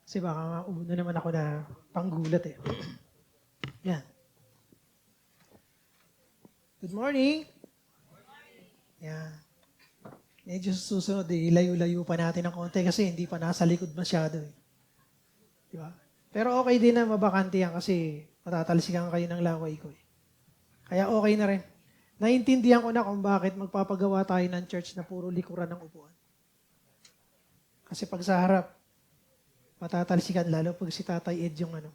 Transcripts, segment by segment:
Kasi baka mauna naman ako na panggulat eh. Yan. Good morning. Yan. Medyo susunod eh, layo-layo pa natin ng konti kasi hindi pa nasa likod masyado eh. Di ba? Pero okay din na mabakante yan kasi matatalsikan kayo ng laway ko eh. Kaya okay na rin. Naintindihan ko na kung bakit magpapagawa tayo ng church na puro likuran ng upuan. Kasi pag sa harap, matatalsikan lalo pag si Tatay Ed yung ano.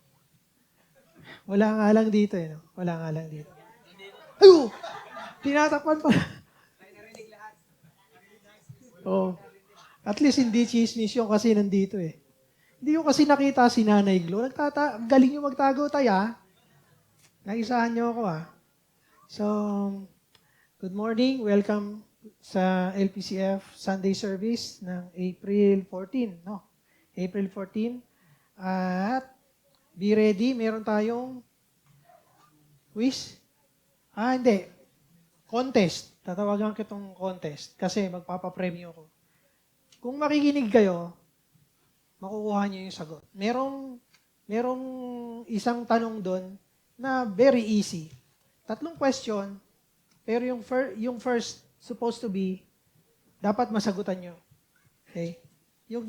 Wala nga lang dito eh. No? Wala nga lang dito. Ayun! Tinatakpan pa. Oh. At least hindi chismis yung kasi nandito eh. Hindi ko kasi nakita si Nanay Glo. Galing yung magtago tayo ah. Naisahan niyo ako ah. So, good morning. Welcome sa LPCF Sunday Service ng April 14. No? April 14. At be ready. Meron tayong quiz. Hindi. Contest. Tatawagan ko itong contest kasi magpapapremyo ko. Kung makikinig kayo, makukuha niyo yung sagot. Merong isang tanong doon na very easy. 3 question, pero yung first supposed to be, dapat masagutan nyo. Okay? Yung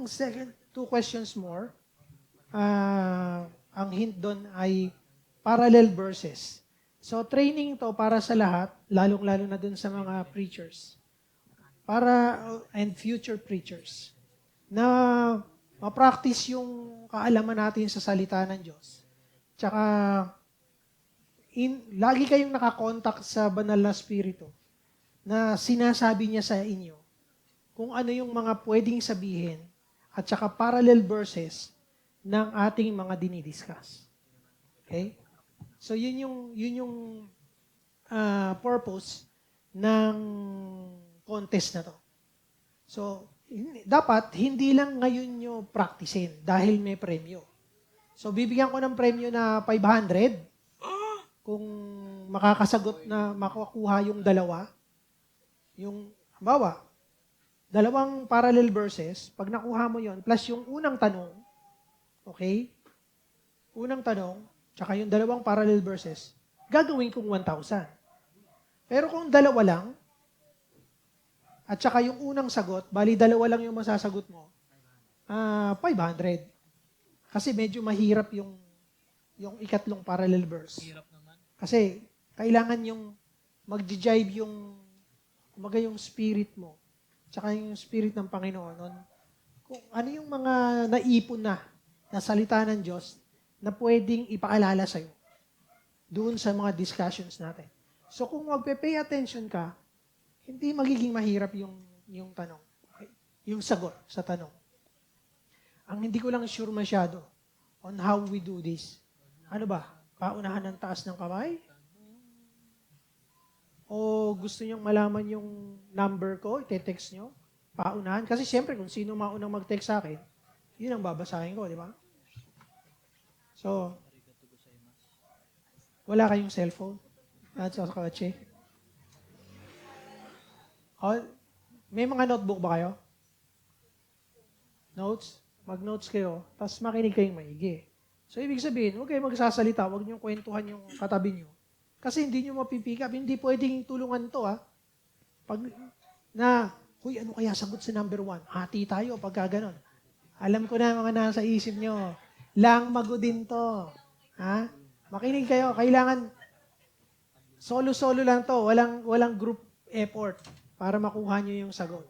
second 2 questions more, ang hint doon ay parallel verses. So, training to para sa lahat, lalong-lalo na dun sa mga preachers. And future preachers. Na ma-practice yung kaalaman natin sa salita ng Diyos. Tsaka, lagi kayong nakakontakt sa banal na spirito na sinasabi niya sa inyo kung ano yung mga pwedeng sabihin at tsaka parallel verses ng ating mga dinidiscuss. Okay? So, yun yung purpose ng contest na to. So, dapat hindi lang ngayon nyo practicein dahil may premyo. So, bibigyan ko ng premyo na 500 kung makakasagot na makakuha yung dalawa. Yung, halimbawa, 2 parallel verses, pag nakuha mo yon plus yung unang tanong, okay? Unang tanong, tsaka yung 2 parallel verses, gagawin kong 1,000. Pero kung 2 lang, at tsaka yung unang sagot, bali 2 lang yung masasagot mo, 500. Kasi medyo mahirap yung ikatlong parallel verse. Hirap naman. Kasi kailangan yung mag-jive yung spirit mo, tsaka yung spirit ng Panginoon. Kung ano yung mga naipon na salita ng Diyos na pwedeng ipaalala sa'yo doon sa mga discussions natin. So kung magpe-pay attention ka, hindi magiging mahirap yung tanong. Okay? Yung sagot sa tanong. Ang hindi ko lang sure masyado on how we do this. Ano ba? Paunahan ng taas ng kamay? O gusto nyong malaman yung number ko, ite-text nyo? Paunahan? Kasi siyempre kung sino maunang mag-text sa akin, yun ang babasahin ko, di ba? So, wala kayong cellphone? At sa kotse? May mga notebook ba kayo? Notes? Mag-notes kayo, tapos makinig kayong maigi. So, ibig sabihin, huwag kayong magsasalita, huwag niyong kwentuhan yung katabi niyo. Kasi hindi niyo mapipikap, hindi pwedeng tulungan to, ha? Huy, ano kaya sagot sa number 1? Hati tayo pagka ganon. Alam ko na mga nasa isip niyo, lang magudin to. Ha? Makinig kayo, kailangan solo-solo lang to, walang group effort para makuha niyo yung sagot.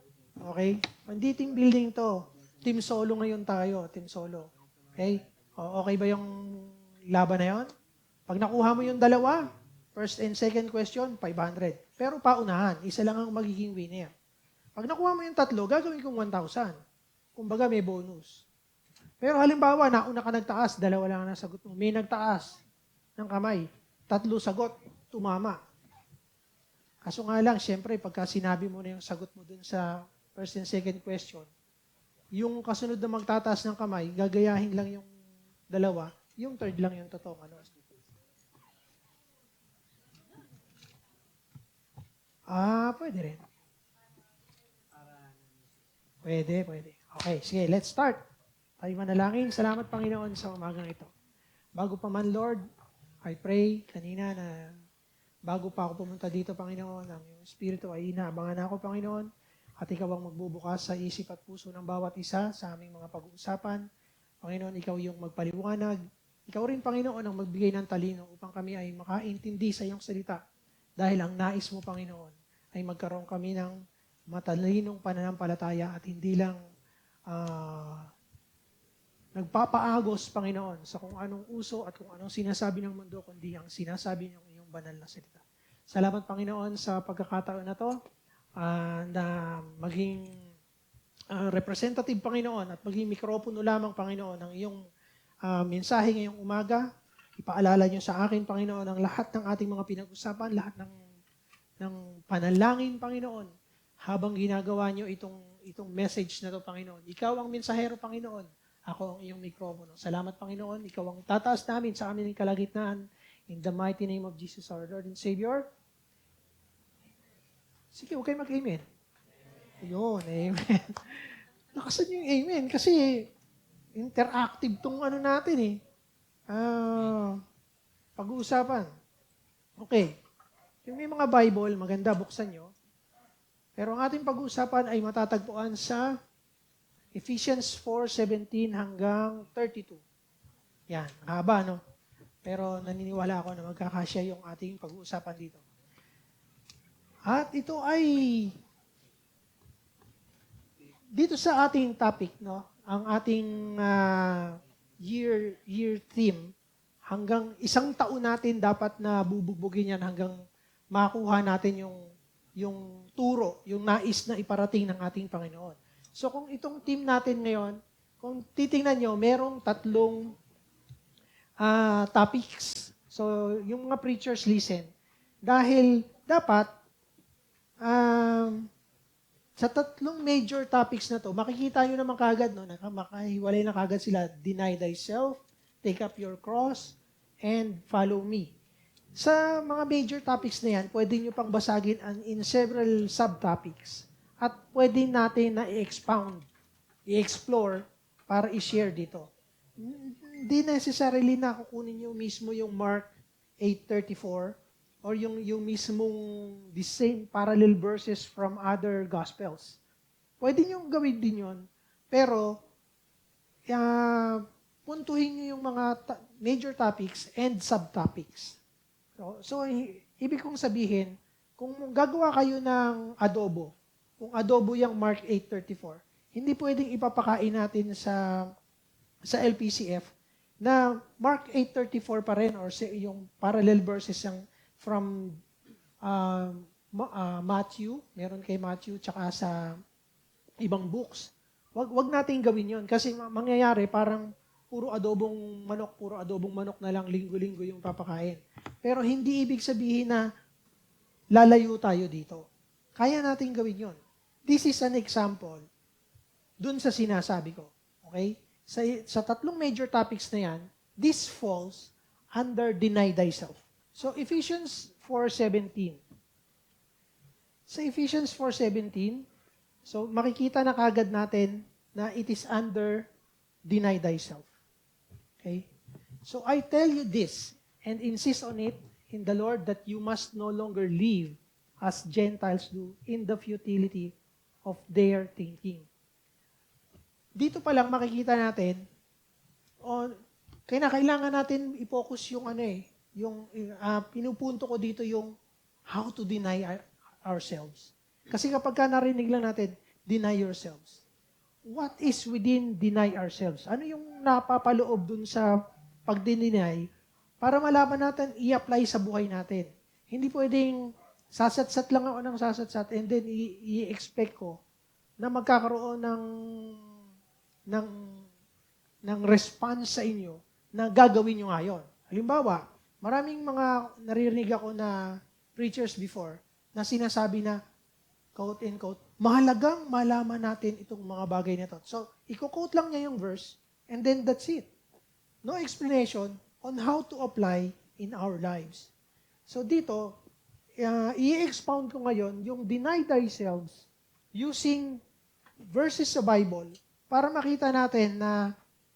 Okay? Hindi team building to. Team solo ngayon tayo, team solo. Okay? Okay ba yung laban na yon? Pag nakuha mo yung 2, first and second question, 500. Pero paunahan, isa lang ang magiging winner. Pag nakuha mo yung 3, gagawin kong 1,000. Kumbaga may bonus. Pero halimbawa, nauna ka nagtaas, 2 lang ang nasagot mo. May nagtaas ng kamay, 3 sagot, tumama. Kaso nga lang, syempre, pagka sinabi mo na yung sagot mo dun sa first and second question, yung kasunod na magtataas ng kamay, gagayahin lang yung 2, yung 3rd lang yung totoong ano. Pwede rin. Pwede. Okay, sige, let's start. Tayo manalangin. Salamat, Panginoon, sa umagang ito. Bago pa man, Lord, I pray kanina na bago pa ako pumunta dito, Panginoon, ang iyong Espiritu ay inaabangan ako, Panginoon, at ikaw ang magbubukas sa isip at puso ng bawat isa sa aming mga pag-uusapan. Panginoon, ikaw yung magpaliwanag. Ikaw rin, Panginoon, ang magbigay ng talino upang kami ay makaintindi sa iyong salita. Dahil ang nais mo, Panginoon, ay magkaroon kami ng matalinong pananampalataya at hindi lang nagpapaagos, Panginoon, sa kung anong uso at kung anong sinasabi ng mundo, kundi ang sinasabi ng iyong banal na salita. Salamat, Panginoon, sa pagkakataon na to, na maging representative, Panginoon, at maging mikropono lamang, Panginoon, ng iyong mensahe ngayong umaga. Ipaalala niyo sa akin, Panginoon, ang lahat ng ating mga pinag-usapan, lahat ng panalangin, Panginoon, habang ginagawa niyo itong message na to, Panginoon. Ikaw ang mensahero, Panginoon. Ako ang iyong mikropono. Salamat, Panginoon. Ikaw ang tataas namin sa aming kalagitnaan. In the mighty name of Jesus, our Lord and Savior. Sige, huwag kayo mag-amen. Ayun, amen. Nakasan yung amen kasi interactive tong ano natin eh. Pag-uusapan. Okay. Yung may mga Bible, maganda, buksan nyo. Pero ang ating pag-uusapan ay matatagpuan sa Ephesians 4:17 hanggang 32. Yan, haba, no? Pero naniniwala ako na magkakasya yung ating pag-uusapan dito. At ito ay dito sa ating topic, no? Ang ating year theme, hanggang isang taon natin dapat na bubugbugin yan hanggang makuha natin yung turo, yung nais na iparating ng ating Panginoon. So kung itong team natin ngayon, kung titingnan nyo, merong 3 topics. So yung mga preachers listen. Dahil dapat, sa 3 major topics na to, makikita nyo naman kagad, no, makahiwalay na kagad sila, deny thyself, take up your cross, and follow me. Sa mga major topics na yan, pwede nyo pang basagin in several subtopics. At pwede natin na i-expound, i-explore para i-share dito. Hindi necessarily na kukunin nyo mismo yung Mark 8:34 or yung mismong the same parallel verses from other gospels. Pwede nyo gawin din yun, pero puntuhin nyo yung mga major topics and subtopics. So, ibig kong sabihin, kung gagawa kayo ng adobo, kung adobo yung Mark 8:34, hindi pwedeng ipapakain natin sa LPCF na Mark 8:34 pa rin or yung parallel verses yung from Matthew, meron kay Matthew, tsaka sa ibang books. Wag nating gawin yon kasi mangyayari parang puro adobong manok na lang linggo-linggo yung papakain. Pero hindi ibig sabihin na lalayo tayo dito. Kaya nating gawin yon. This is an example dun sa sinasabi ko. Okay? Sa 3 major topics na yan, this falls under deny thyself. So, Ephesians 4:17. Sa Ephesians 4:17, so makikita na kagad natin na it is under deny thyself. Okay? So, I tell you this and insist on it in the Lord that you must no longer live as Gentiles do in the futility of their thinking. Dito pa lang makikita natin, kailangan natin i-focus yung pinupunto ko dito yung how to deny ourselves. Kasi kapag narinig lang natin, deny yourselves. What is within deny ourselves? Ano yung napapaloob dun sa pag-deny para malaman natin, i-apply sa buhay natin. Hindi pwedeng sasatsat lang ako ng sasatsat and then i-expect ko na magkakaroon ng response sa inyo na gagawin nyo ngayon. Halimbawa, maraming mga naririnig ako na preachers before na sinasabi na, quote and quote, mahalagang malaman natin itong mga bagay na to. So, i-quote lang niya yung verse and then that's it. No explanation on how to apply in our lives. So dito, i-expound ko ngayon yung deny thyself using verses sa Bible para makita natin na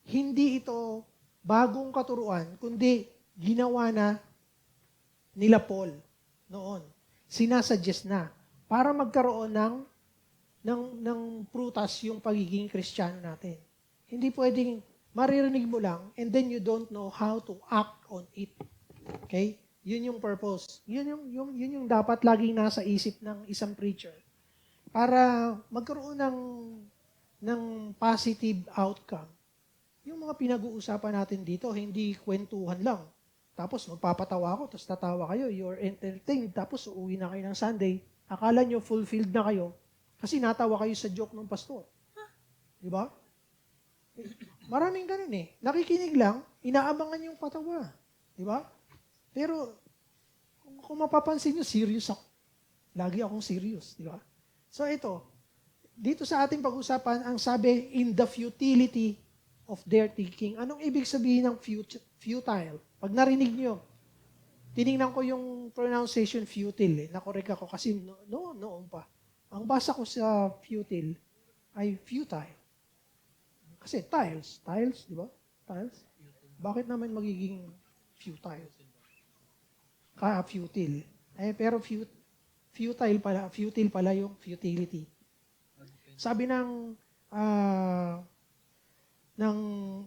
hindi ito bagong katuruan, kundi ginawa na nila Paul noon. Sinasuggest na para magkaroon ng prutas yung pagiging Kristiyano natin. Hindi pwedeng maririnig mo lang and then you don't know how to act on it. Okay? Yun yung purpose. Yun yung dapat laging nasa isip ng isang preacher para magkaroon ng positive outcome. Yung mga pinag-uusapan natin dito, hindi kwentuhan lang. Tapos magpapatawa ako, tapos tatawa kayo, you're entertained, tapos uuwi na kayo ng Sunday. Akala nyo fulfilled na kayo kasi natawa kayo sa joke ng pastor. Di ba? Maraming ganun eh. Nakikinig lang, inaabangan yung patawa. Di ba? Pero kung mapapansin nyo, serious ako. Lagi akong serious. Di ba? So ito, dito sa ating pag-usapan, ang sabi, in the futility of their thinking. Anong ibig sabihin ng futile? Pag narinig nyo, tinignan ko yung pronunciation futile. Nakorek ako kasi noon pa. Ang basa ko sa futile ay futile. Kasi tiles, di ba? Tiles. Bakit naman magiging futile? Futile. Pero futile pala yung futility. Sabi ng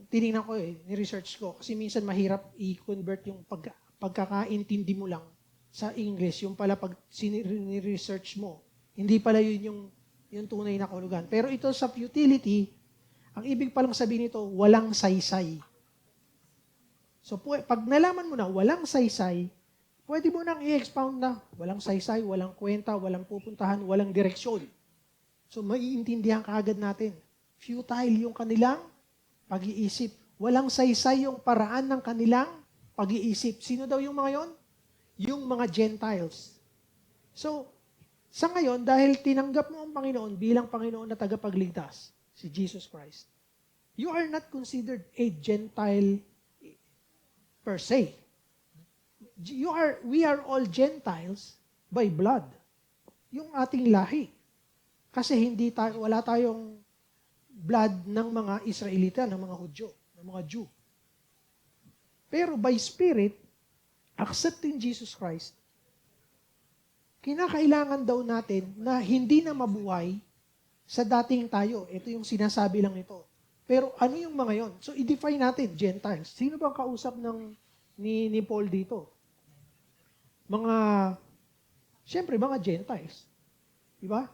tinignan ko ni-research ko, kasi minsan mahirap i-convert yung pagkakaintindi mo lang sa English, yung pala pag ni-research mo, hindi pala yun yung tunay na kahulugan. Pero ito sa futility, ang ibig palang sabihin nito, walang saysay. So pag nalaman mo na walang saysay, pwede mo nang i-expound na walang saysay, walang kwenta, walang pupuntahan, walang direksyon. So maiintindihan kaagad natin. Futile yung kanilang pag-iisip. Walang saysay yung paraan ng kanilang pag-iisip. Sino daw yung mga yon? Yung mga Gentiles. So, sa ngayon, dahil tinanggap mo ang Panginoon bilang Panginoon na tagapagligtas, si Jesus Christ, you are not considered a Gentile per se. We are all Gentiles by blood. Yung ating lahi. Kasi wala tayong blood ng mga Israelita, ng mga Hudyo, ng mga Jew. Pero by Spirit, accepting Jesus Christ, kinakailangan daw natin na hindi na mabuhay sa dating tayo. Ito yung sinasabi lang nito. Pero ano yung mga yon? So, i-define natin, Gentiles. Sino bang kausap ni Paul dito? Siyempre, mga Gentiles. Diba?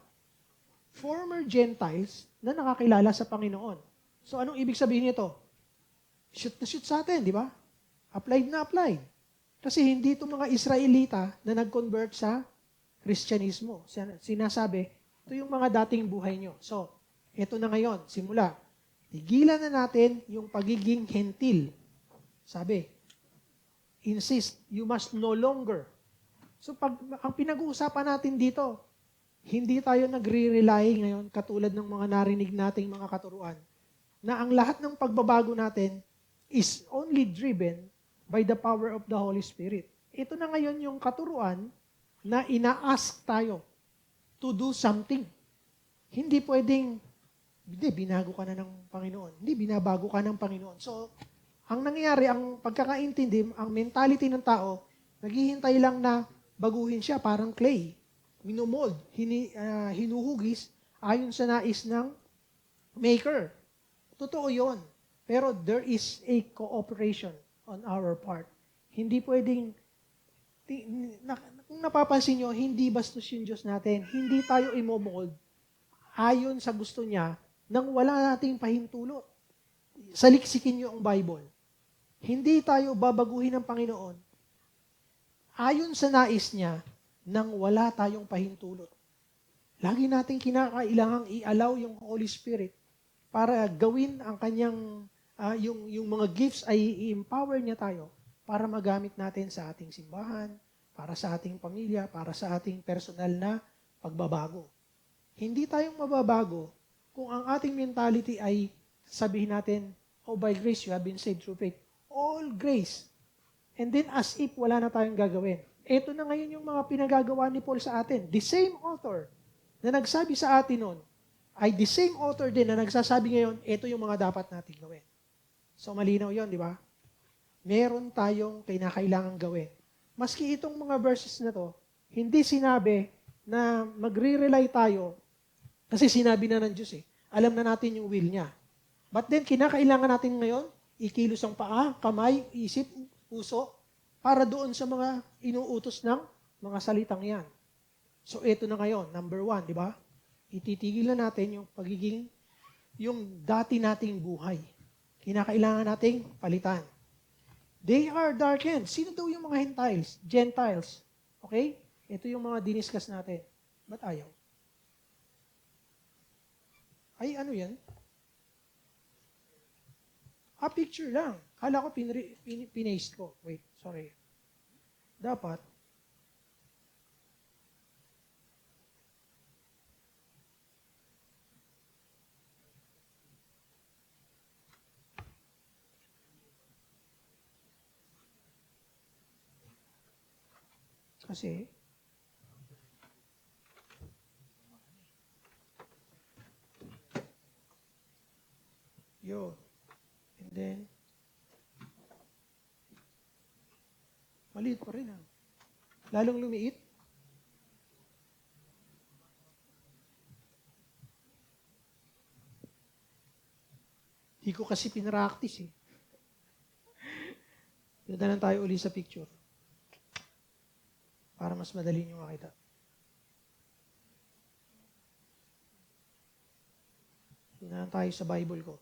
Former Gentiles na nakakilala sa Panginoon. So, anong ibig sabihin nito? Shoot na shoot sa atin, di ba? Applied na applied. Kasi hindi ito mga Israelita na nag-convert sa Kristyanismo. Sinasabi, ito yung mga dating buhay nyo. So, ito na ngayon, simula. Tigilan na natin yung pagiging hentil. Sabi, insist, you must no longer. So, ang pinag-uusapan natin dito, hindi tayo nagre-rely ngayon katulad ng mga narinig nating mga katuruan na ang lahat ng pagbabago natin is only driven by the power of the Holy Spirit. Ito na ngayon yung katuruan na ina-ask tayo to do something. Hindi pwedeng, binago ka na ng Panginoon. Hindi, binabago ka ng Panginoon. So, ang nangyayari, ang pagkakaintindi, ang mentality ng tao, naghihintay lang na baguhin siya parang clay. Minomold, hinuhugis ayon sa nais ng maker. Totoo yon. Pero there is a cooperation on our part. Hindi pwedeng, kung napapansin nyo, hindi bastos yung Diyos natin. Hindi tayo imomold ayon sa gusto niya nang wala nating pahintulot. Saliksikin nyo ang Bible. Hindi tayo babaguhin ng Panginoon ayon sa nais niya nang wala tayong pahintulot. Lagi natin kinakailangang i-allow yung Holy Spirit para gawin ang kanyang, yung mga gifts ay i-empower niya tayo para magamit natin sa ating simbahan, para sa ating pamilya, para sa ating personal na pagbabago. Hindi tayong mababago kung ang ating mentality ay sabihin natin, oh, by grace you have been saved through faith. All grace. And then as if wala na tayong gagawin. Ito na ngayon yung mga pinagagawa ni Paul sa atin. The same author na nagsabi sa atin noon, ay the same author din na nagsasabi ngayon, ito yung mga dapat natin gawin. So malinaw yon, di ba? Meron tayong kinakailangan gawin. Maski itong mga verses na to, hindi sinabi na magre-rely tayo kasi sinabi na ng Diyos eh. Alam na natin yung will niya. But then, kinakailangan natin ngayon, ikilos ang paa, kamay, isip, puso, para doon sa mga inuutos ng mga salitang yan. So, ito na ngayon, number 1, di ba? Ititigil na natin yung pagiging, yung dati nating buhay. Kinakailangan nating palitan. They are darkened. Sino daw yung mga Gentiles? Okay? Ito yung mga diniscuss natin. Ba't ayaw? Ay, ano yan? Picture lang. Kala ko pinaste ko. Wait, sorry. Dapat, kasi, yun. And then, maliit pa rin ah. Lalong lumiit. Di ko kasi pinractice eh. Dada lang tayo uli sa picture. Para mas madali nyo makita. Dada lang tayo sa Bible ko.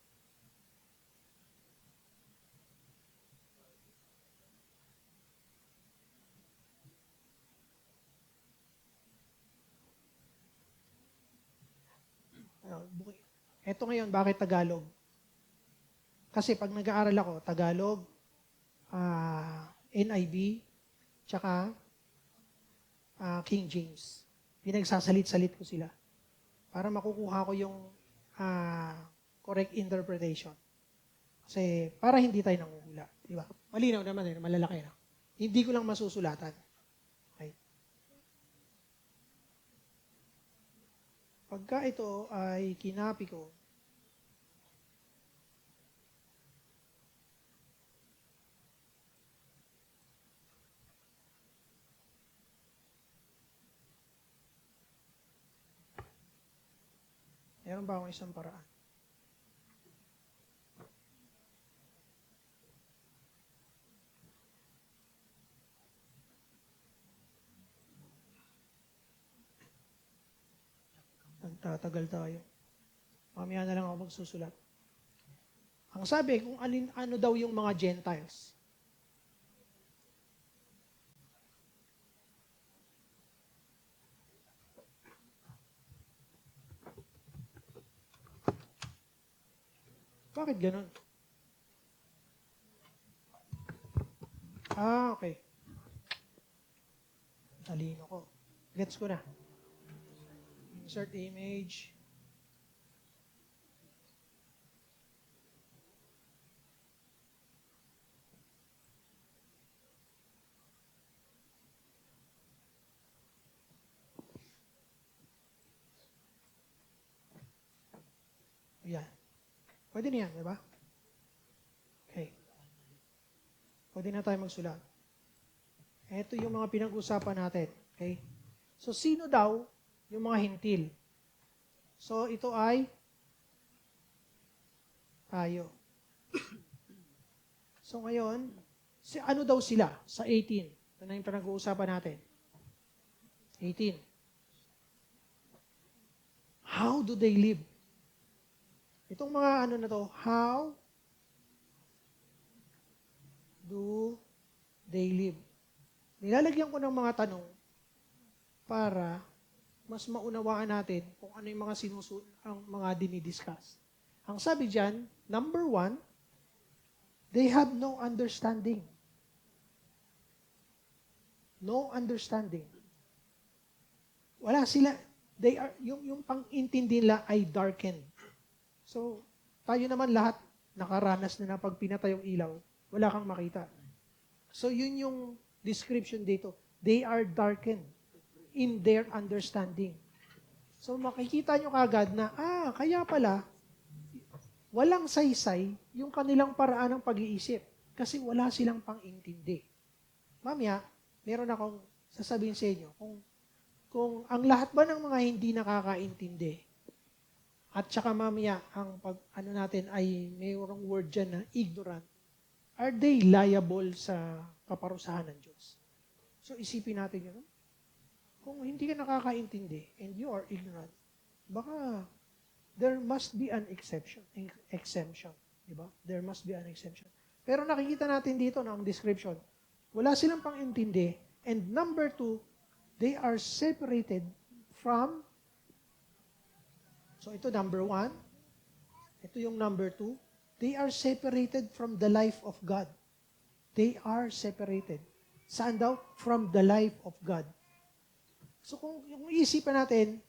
Ito ngayon, bakit Tagalog? Kasi pag nag-aaral ako, Tagalog, NIV, tsaka King James. Pinagsasalit-salit ko sila para makukuha ko yung correct interpretation. Kasi para hindi tayo nanguhula. Di ba? Malinaw naman eh, malalaki na. Hindi ko lang masusulatan. Okay. Pagka ito ay kinapi ko, meron ba akong isang paraan? Nagtatagal tayo. Mamaya na lang ako magsusulat. Ang sabi, kung ano daw yung mga Gentiles. Bakit ganun? Okay. Talino ko. Gets ko na. Insert image. Ayan. Pwede na yan, di ba? Okay. Pwede na tayo magsulat. Ito yung mga pinag-usapan natin. Okay? So, sino daw yung mga hintil? So, ito ay tayo. So, ngayon, ano daw sila sa 18? Ito na yung pinag-uusapan natin. 18. How do they live? Itong mga ano na to, how do they live? Nilalagyan ko ng mga tanong para mas maunawaan natin kung ano yung mga ang mga dinidiscuss. Ang sabi dyan, number 1, they have no understanding. No understanding. Wala sila, yung pang-intindi nila ay darkened. So, tayo naman lahat nakaranas na pag pinatay yung ilaw, wala kang makita. So, yun yung description dito. They are darkened in their understanding. So makikita nyo kagad na, kaya pala, walang saysay yung kanilang paraan ng pag-iisip. Kasi wala silang pang-intindi. Mamaya, meron akong sasabihin sa inyo, kung ang lahat ba ng mga hindi nakakaintindi, at saka mamaya, ang ano natin ay mayroong word dyan na ignorant, are they liable sa kaparusahan ng Diyos? So isipin natin yun. Kung hindi ka nakakaintindi and you are ignorant, baka there must be an exemption. Diba? There must be an exemption. Pero nakikita natin dito na ang description, wala silang pang-intindi. And number 2, they are separated from, so ito number 1, ito yung number 2, they are separated from the life of God. They are separated. Saan daw? From the life of God. So kung iisipan natin,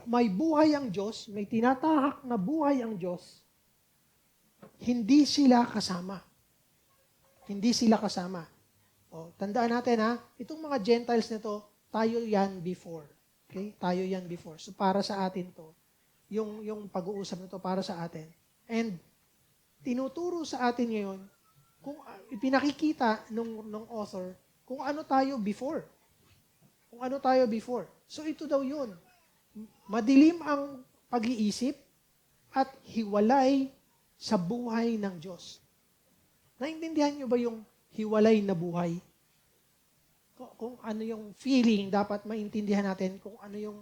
may buhay ang Diyos, may tinatahak na buhay ang Diyos, hindi sila kasama. Hindi sila kasama. O, tandaan natin itong mga Gentiles nito, tayo yan before. Okay? Tayo yan before. So para sa atin to, yung pag-uusap nito para sa atin. And tinuturo sa atin ngayon, kung ipinakikita nung author, kung ano tayo before. Kung ano tayo before. So ito daw yun. Madilim ang pag-iisip at hiwalay sa buhay ng Diyos. Naintindihan nyo ba yung hiwalay na buhay? Kung ano yung feeling, dapat maintindihan natin kung ano yung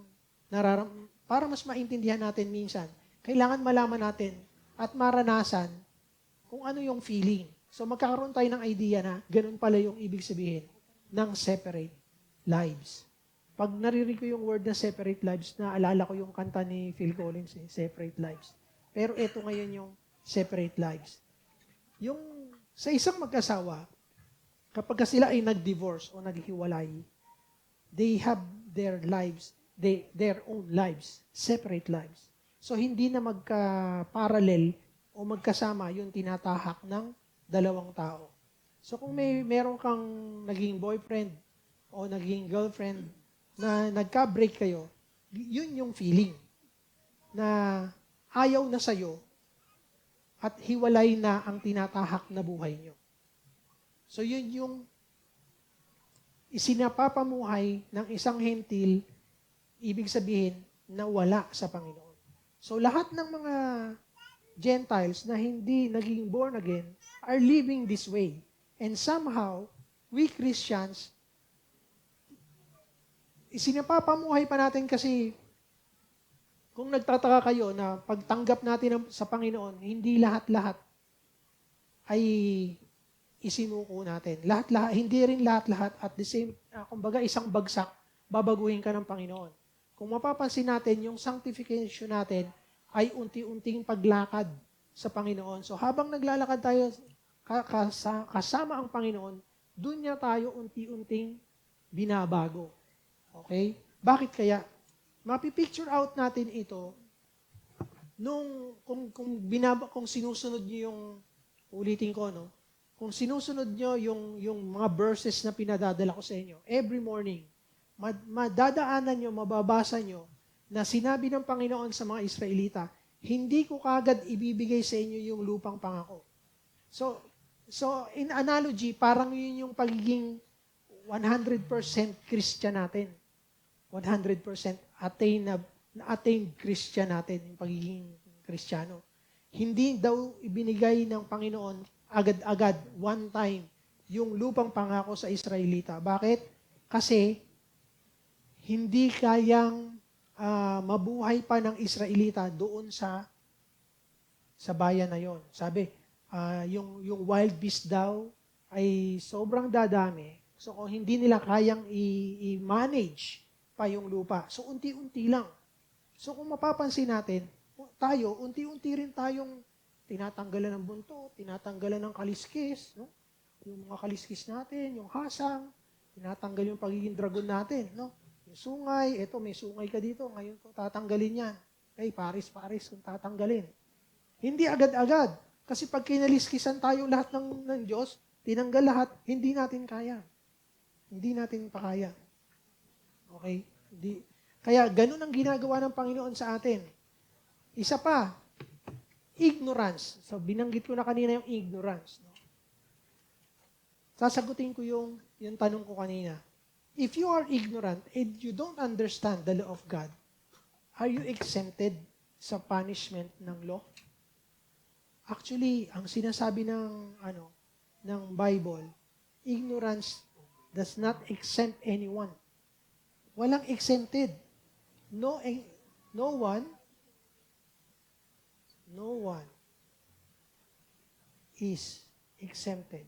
para mas maintindihan natin minsan, kailangan malaman natin at maranasan kung ano yung feeling. So magkakaroon tayo ng idea na ganun pala yung ibig sabihin ng separate lives. Pag naririnig ko yung word na separate lives, naalala ko yung kanta ni Phil Collins, Separate Lives. Pero ito ngayon yung separate lives. Yung sa isang mag-asawa, kapag sila ay nag-divorce o naghiwalay, they have their lives, their own lives, separate lives. So hindi na magka-parallel o magkasama yung tinatahak ng dalawang tao. So kung meron kang naging boyfriend o naging girlfriend na nagka-break kayo, yun yung feeling na ayaw na sa'yo at hiwalay na ang tinatahak na buhay nyo. So yun yung isinapapamuhay ng isang hentil, ibig sabihin na wala sa Panginoon. So lahat ng mga Gentiles na hindi naging born again are living this way. And somehow, we Christians, isinapapamuhay pa natin kasi kung nagtataka kayo na pagtanggap natin sa Panginoon, hindi lahat-lahat ay isinuko natin. Lahat-lahat, hindi rin lahat-lahat at the same, kumbaga isang bagsak, babaguhin ka ng Panginoon. Kung mapapansin natin, yung sanctification natin ay unti-unting paglakad sa Panginoon. So habang naglalakad tayo kasama ang Panginoon, doon niya tayo unti-unting binabago. Okay? Bakit kaya? Mapipicture out natin ito kung sinusunod niyo yung, ulitin ko, no? Kung sinusunod niyo yung mga verses na pinadadala ko sa inyo, every morning, madadaanan niyo, mababasa niyo, na sinabi ng Panginoon sa mga Israelita, hindi ko kagad ibibigay sa inyo yung lupang pangako. So in analogy, parang yun yung pagiging 100% Christian natin. 100% attained Christian natin, yung pagiging Kristiyano. Hindi daw ibinigay ng Panginoon agad-agad, one time, yung lupang pangako sa Israelita. Bakit? Kasi hindi kayang mabuhay pa ng Israelita doon sa bayan na yon. Sabi, yung wild beast daw ay sobrang dadami. So kung hindi nila kayang i-manage pa yung lupa. So, unti-unti lang. So, kung mapapansin natin, tayo, unti-unti rin tayong tinatanggalan ng buntot, tinatanggalan ng kaliskis, no? Yung mga kaliskis natin, yung hasang, tinatanggal yung pagiging dragon natin, no? Yung sungay, eto may sungay ka dito, ngayon ko tatanggalin yan. Okay, paris, kung tatanggalin. Hindi agad-agad. Kasi pag kinaliskisan tayo lahat ng Diyos, tinanggal lahat, hindi natin kaya. Hindi natin pa kaya. Okay? Kaya ganun ang ginagawa ng Panginoon sa atin. Isa pa, ignorance. So, binanggit ko na kanina yung ignorance. No? Sasagutin ko yung tanong ko kanina. If you are ignorant and you don't understand the law of God, are you exempted sa punishment ng law? Actually, ang sinasabi ng Bible, ignorance does not exempt anyone. Walang exempted. No one is exempted.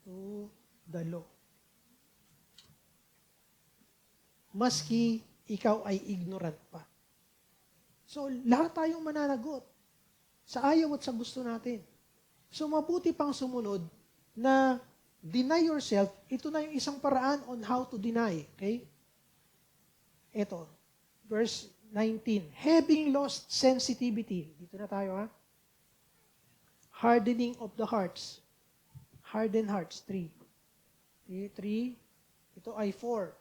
To the law. Maski ikaw ay ignorant pa. So, lahat tayong mananagot sa ayaw at sa gusto natin. So, mabuti pang sumunod na deny yourself. Ito na yung isang paraan on how to deny. Okay? Ito, verse 19. Having lost sensitivity. Dito na tayo, ha? Hardening of the hearts. Hardened hearts, 3. 3. Ito ay 4.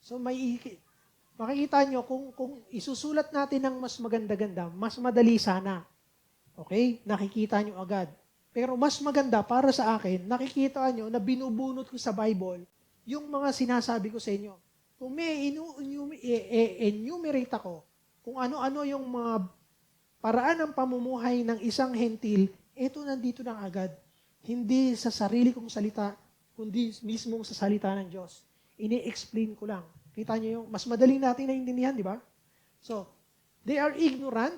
So, makikita nyo, kung isusulat natin ng mas maganda-ganda, mas madali sana. Okay? Nakikita nyo agad. Pero mas maganda para sa akin, nakikita nyo na binubunot ko sa Bible yung mga sinasabi ko sa inyo. Kung may enumerate ako, kung ano-ano yung mga paraan ng pamumuhay ng isang hentil, ito nandito na agad. Hindi sa sarili kong salita, kundi mismong sa salita ng Diyos. Ini-explain ko lang. Kita nyo yung, mas madaling natin naintindihan, di ba? So, they are ignorant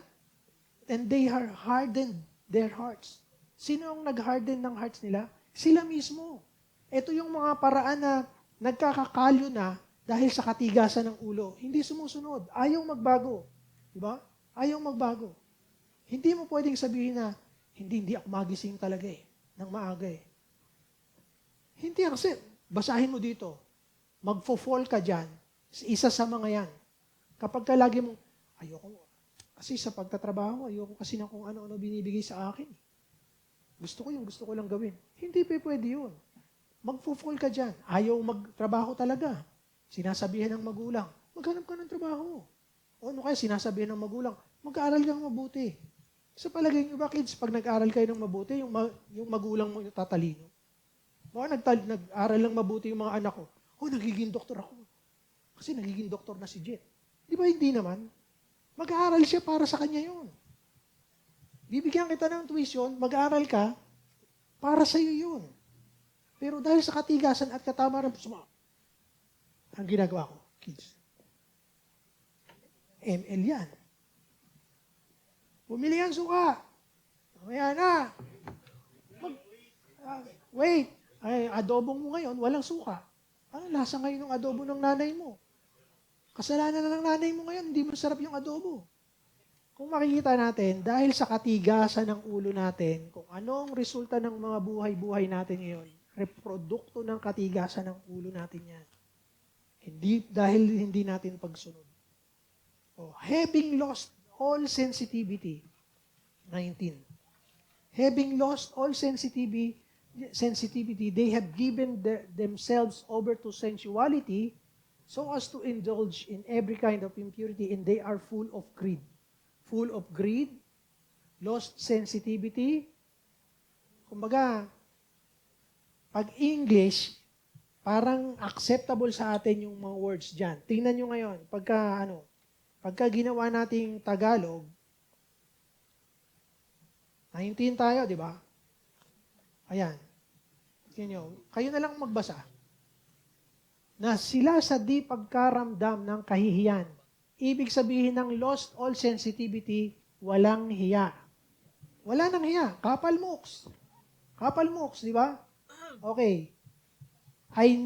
and they are hardened their hearts. Sino ang nag-harden ng hearts nila? Sila mismo. Ito yung mga paraan na nagkakakalyo na dahil sa katigasan ng ulo. Hindi sumusunod. Ayaw magbago. Di ba? Ayaw magbago. Hindi mo pwedeng sabihin na, hindi ako magising talaga ng maaga Hindi kasi, basahin mo dito. Magfo-fall ka dyan. Isa sa mga yan. Kapag ka lagi mo, ayoko mo. Kasi sa pagtatrabaho, ayoko kasi na kung ano-ano binibigay sa akin. Gusto ko lang gawin. Hindi pwede yun. Magfo-fall ka dyan. Ayaw magtrabaho talaga. Sinasabihan ng magulang, maghanap ka ng trabaho. O ano kaya sinasabihan ng magulang, mag-aaral kang mabuti. Sa palagay nyo ba, kids, pag nag-aaral kayo ng mabuti, yung magulang mo yung tatalino. Baka nag-aaral lang mabuti yung mga anak ko. Nagiging doktor ako. Kasi nagiging doktor na si Jet. Di ba hindi naman? Mag-aaral siya para sa kanya yun. Bibigyan kita ng tuition, mag-aaral ka, para sa iyo yun. Pero dahil sa katigasan at katamaran, ang ginagawa ko, kids, ML yan. Bumili ang suka. Mamaya na. Wait. Ay, adobong mo ngayon, walang suka. Ano lasa ngayon ng adobo ng nanay mo? Kasalanan na ng nanay mo ngayon, hindi masarap yung adobo. Kung makikita natin, dahil sa katigasan ng ulo natin, kung anong resulta ng mga buhay-buhay natin ngayon, reprodukto ng katigasan ng ulo natin yan. Dahil hindi natin pagsunod. Having lost all sensitivity, 19. Having lost all sensitivity, they have given themselves over to sensuality so as to indulge in every kind of impurity, and they are full of greed. Full of greed, lost sensitivity. Kumbaga, pag English, parang acceptable sa atin yung mga words dyan. Tingnan nyo ngayon, pagka ginawa nating Tagalog, 19 tayo, di ba? Ayan. Tingnan nyo, kayo na lang magbasa. Na sila sa di pagkaramdam ng kahihiyan. Ibig sabihin ng lost all sensitivity, walang hiya. Wala nang hiya. Kapal mooks. Kapal mooks, di ba? Okay. Ay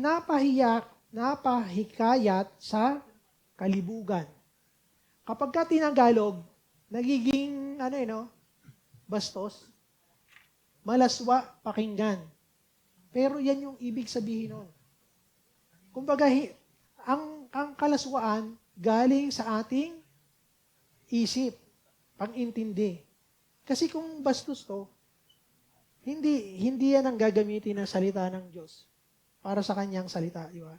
napahikayat sa kalibugan. Kapag ka tinagalog, nagiging, bastos, malaswa, pakinggan. Pero yan yung ibig sabihin nun. Kumbaga, ang kalaswaan galing sa ating isip, pag-intindi. Kasi kung bastos to, hindi yan ang gagamitin ng salita ng Diyos para sa kanyang salita, di ba?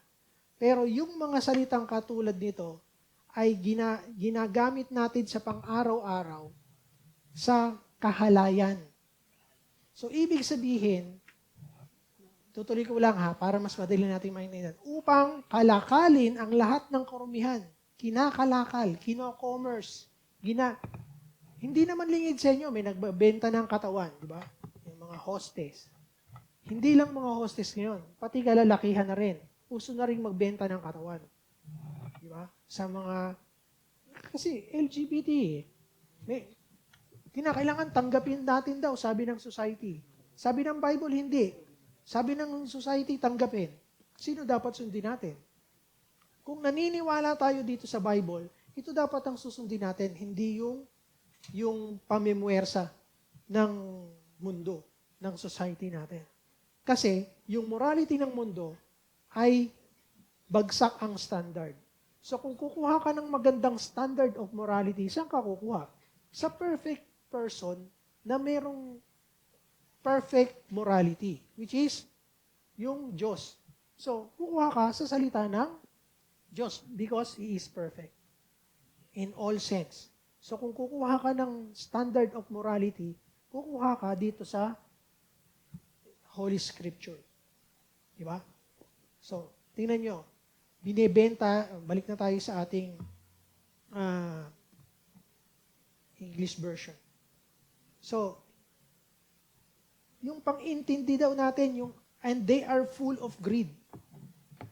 Pero yung mga salitang katulad nito ay ginagamit natin sa pang-araw-araw sa kahalayan. So, ibig sabihin, tutuloy ko lang ha, para mas madali natin maintindihan. Upang kalakalin ang lahat ng karumihan, kinakalakal, kino-commerce, hindi naman lingid sa inyo, may nagbebenta ng katawan, di ba? Yung mga hostess. Hindi lang mga hostess ngayon, pati kalalakihan na rin. Uso na rin magbenta ng katawan. Di ba? Sa mga, kasi LGBT, may, kinakailangan tanggapin natin daw, sabi ng society. Sabi ng Bible, hindi. Sabi ng society, tanggapin. Sino dapat sundin natin? Kung naniniwala tayo dito sa Bible, ito dapat ang susundin natin, hindi yung pamimwersa ng mundo, ng society natin. Kasi yung morality ng mundo ay bagsak ang standard. So kung kukuha ka ng magandang standard of morality, saan ka kukuha? Sa perfect person na merong perfect morality, which is yung Diyos. So, kukuha ka sa salita ng Diyos because He is perfect in all sense. So, kung kukuha ka ng standard of morality, kukuha ka dito sa Holy Scripture. Diba? So, tingnan nyo, binebenta, balik na tayo sa ating English version. So, yung pang-intindi daw natin, and they are full of greed.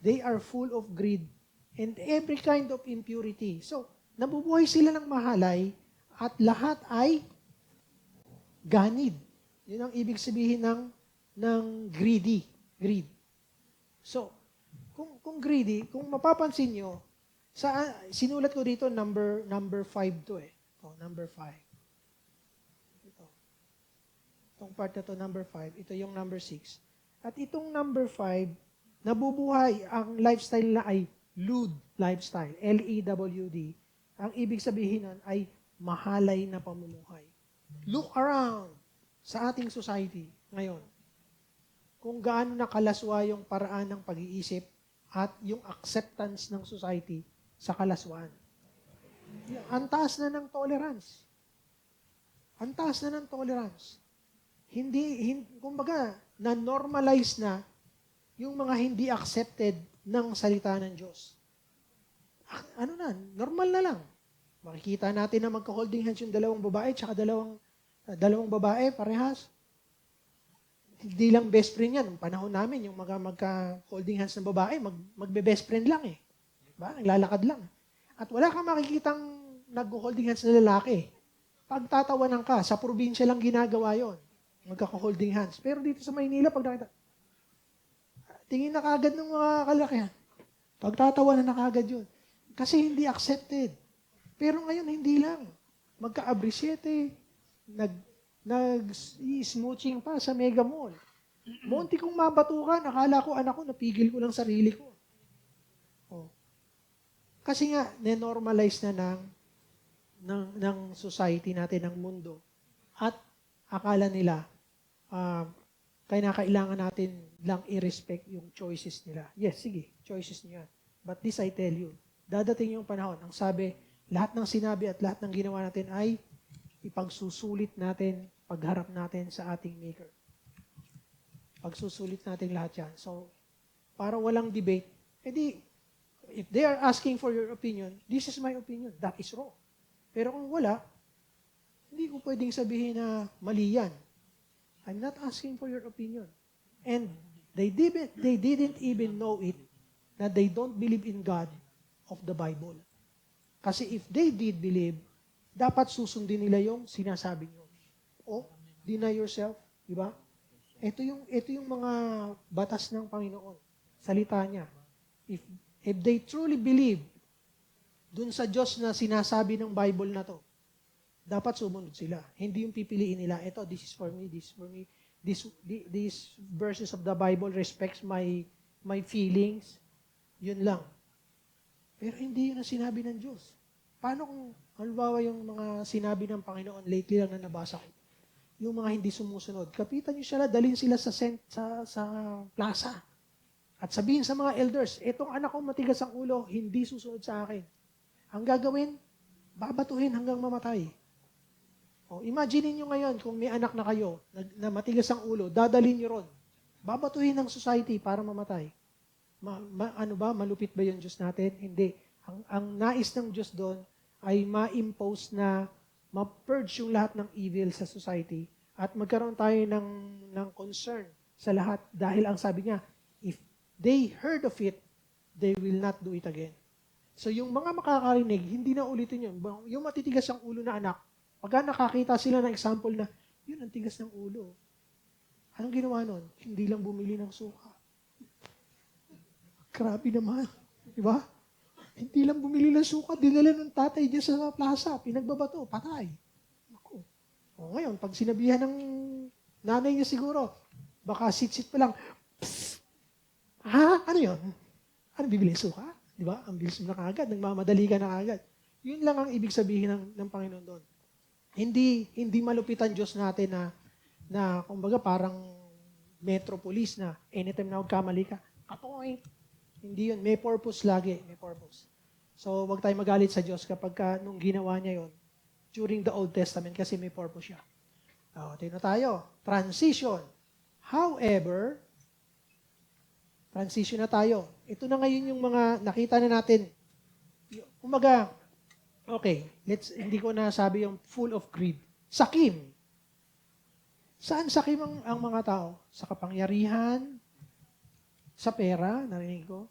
They are full of greed and every kind of impurity. So, nabubuhay sila ng mahalay at lahat ay ganid. Yun ang ibig sabihin ng greedy. Greed. So, kung greedy, kung mapapansin nyo, sinulat ko dito number 5 to eh. Number 5. Itong part na to, number 5. Ito yung number 6. At itong number 5, nabubuhay, ang lifestyle nila ay lewd lifestyle. L-E-W-D. Ang ibig sabihin nun ay mahalay na pamumuhay. Look around sa ating society ngayon. Kung gaano nakalaswa yung paraan ng pag-iisip at yung acceptance ng society sa kalaswaan. Ang taas na ng tolerance. Ang taas na ng tolerance. Kumbaga, na-normalize na yung mga hindi accepted ng salita ng Diyos. Normal na lang. Makikita natin na magka-holding hands yung dalawang babae tsaka dalawang babae, parehas. Hindi lang best friend yan. Nung panahon namin, yung magka-holding hands ng babae, magbe-best friend lang eh. Diba? Naglalakad lang. At wala kang makikitang nag-holding hands na lalaki. Pagtatawanan ka, sa probinsya lang ginagawa yon, magkaka-holding hands. Pero dito sa Maynila, pag nakita, tingin na kagad ng mga kalakihan. Pagtatawanan na kagad yun. Kasi hindi accepted. Pero ngayon, hindi lang. Magka-abrisyete, nag-smooching pa sa Mega Mall. Munti kong mabatukan, akala ko, anak ko, napigil ko lang sarili ko. Oh. Kasi nga, nenormalize na ng society natin, ng mundo. At akala nila, kailangan natin lang i-respect yung choices nila. Yes, sige, choices niya. But this I tell you, dadating yung panahon, ang sabi, lahat ng sinabi at lahat ng ginawa natin ay ipagsusulit natin, pagharap natin sa ating Maker. Pagsusulit natin lahat yan. So, para walang debate, edi, if they are asking for your opinion, this is my opinion, that is wrong. Pero kung wala, hindi ko pwedeng sabihin na mali yan. I'm not asking for your opinion. And they didn't even know it that they don't believe in God of the Bible. Kasi if they did believe, dapat susundin nila yung sinasabi nyo. O, deny yourself, di ba? Ito yung mga batas ng Panginoon. Salita niya. If they truly believe dun sa Diyos na sinasabi ng Bible na to, dapat sumunod sila. Hindi yung pipiliin nila, ito, this is for me, this is for me. These verses of the Bible respects my feelings. Yun lang. Pero hindi yun ang sinabi ng Diyos. Paano kung, halimbawa yung mga sinabi ng Panginoon, lately lang na nabasa ko, yung mga hindi sumusunod, kapitan nyo sila, dalhin sila sa plaza. At sabihin sa mga elders, etong anak ko matigas ang ulo, hindi susunod sa akin. Ang gagawin, babatuhin hanggang mamatay. O, imagine niyo ngayon kung may anak na kayo na matigas ang ulo, dadalhin niyo ron. Babatuhin ng society para mamatay. Ano ba? Malupit ba yung Diyos natin? Hindi. Ang nais ng Diyos doon ay ma-impose na ma-purge yung lahat ng evil sa society at magkaroon tayo ng concern sa lahat dahil ang sabi niya, if they heard of it, they will not do it again. So yung mga makakarinig, hindi na ulitin yun. Yung matitigas ang ulo na anak, pagka nakakita sila ng example na, yun ang tigas ng ulo. Anong ginawa nun? Hindi lang bumili ng suka. Grabe naman. Di ba? Hindi lang bumili ng suka, dinala ng tatay niya sa plaza, pinagbabato, patay. Ako. O ngayon, pag sinabihan ng nanay niya siguro, baka sit-sit pa lang, psst! Ha? Ano yun? Ano bibili suka? Di ba? Ang bilis mo na kaagad, nagmamadali ka na kaagad. Yun lang ang ibig sabihin ng Panginoon doon. Hindi malupitan Diyos natin na kumbaga parang metropolis na anytime na magkamali ka, katoink. Hindi yun. May purpose lagi. May purpose. So, wag tayo magalit sa Diyos kapag nung ginawa niya yun during the Old Testament kasi may purpose siya. Tingnan tayo. Transition. However, transition na tayo. Ito na ngayon yung mga nakita na natin. Kumbaga, okay, hindi ko na sabi yung full of greed. Sakim. Saan sakim ang mga tao? Sa kapangyarihan, sa pera, narinig ko.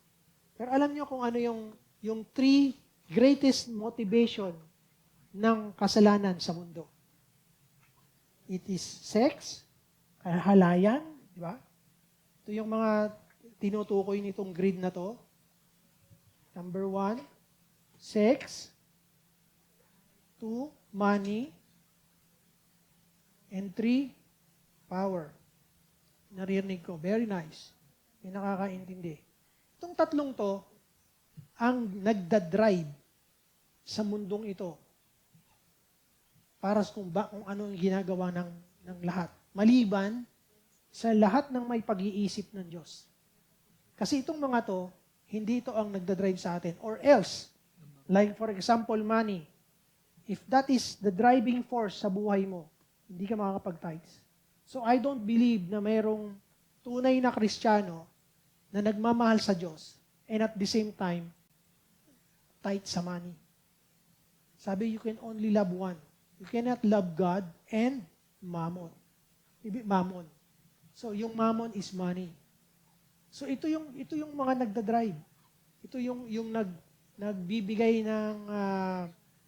Pero alam niyo kung ano yung three greatest motivation ng kasalanan sa mundo. It is sex, halayan, di ba? Ito yung mga tinutukoy nitong greed na to. Number 1, sex. 2, money. And 3, power. Narinig ko. Very nice. May nakakaintindi. Itong tatlong to, ang nagdadrive sa mundong ito para kung ano yung ginagawa ng lahat. Maliban sa lahat ng may pag-iisip ng Diyos. Kasi itong mga to, hindi ito ang nagdadrive sa atin. Or else, like for example, money. If that is the driving force sa buhay mo, hindi ka makakapag-tithes. So I don't believe na mayroong tunay na Kristiyano na nagmamahal sa Diyos and at the same time, tight sa money. Sabi, you can only love one. You cannot love God and mammon. Mammon. So, yung mammon is money. So, ito yung mga nagdadrive. Ito yung nagbibigay ng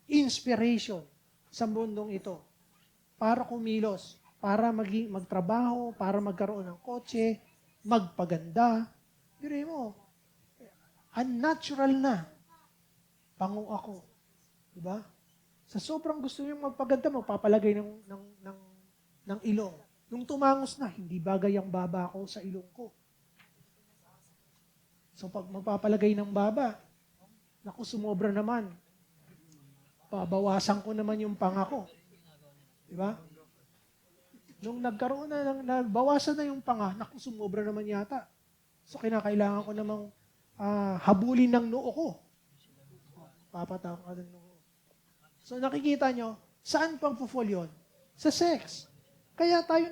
inspiration sa mundong ito para kumilos, para magtrabaho, para magkaroon ng kotse, magpaganda. Dire mo, unnatural na. Pango ako. Diba? Sa sobrang gusto niyong magpaganda, magpapalagay ng ilong. Nung tumangos na, hindi bagay ang baba ko sa ilong ko. So pag magpapalagay ng baba, naku, sumobra naman. Pabawasan ko naman yung panga ko. Diba? Nung nagkaroon nagbawasan na yung panga, naku, sumobra naman yata. So, kinakailangan ko namang habulin ng noo ko. Papataw ka ng noo. So, nakikita nyo, saan pang po-fall yun? Sa sex. Kaya tayo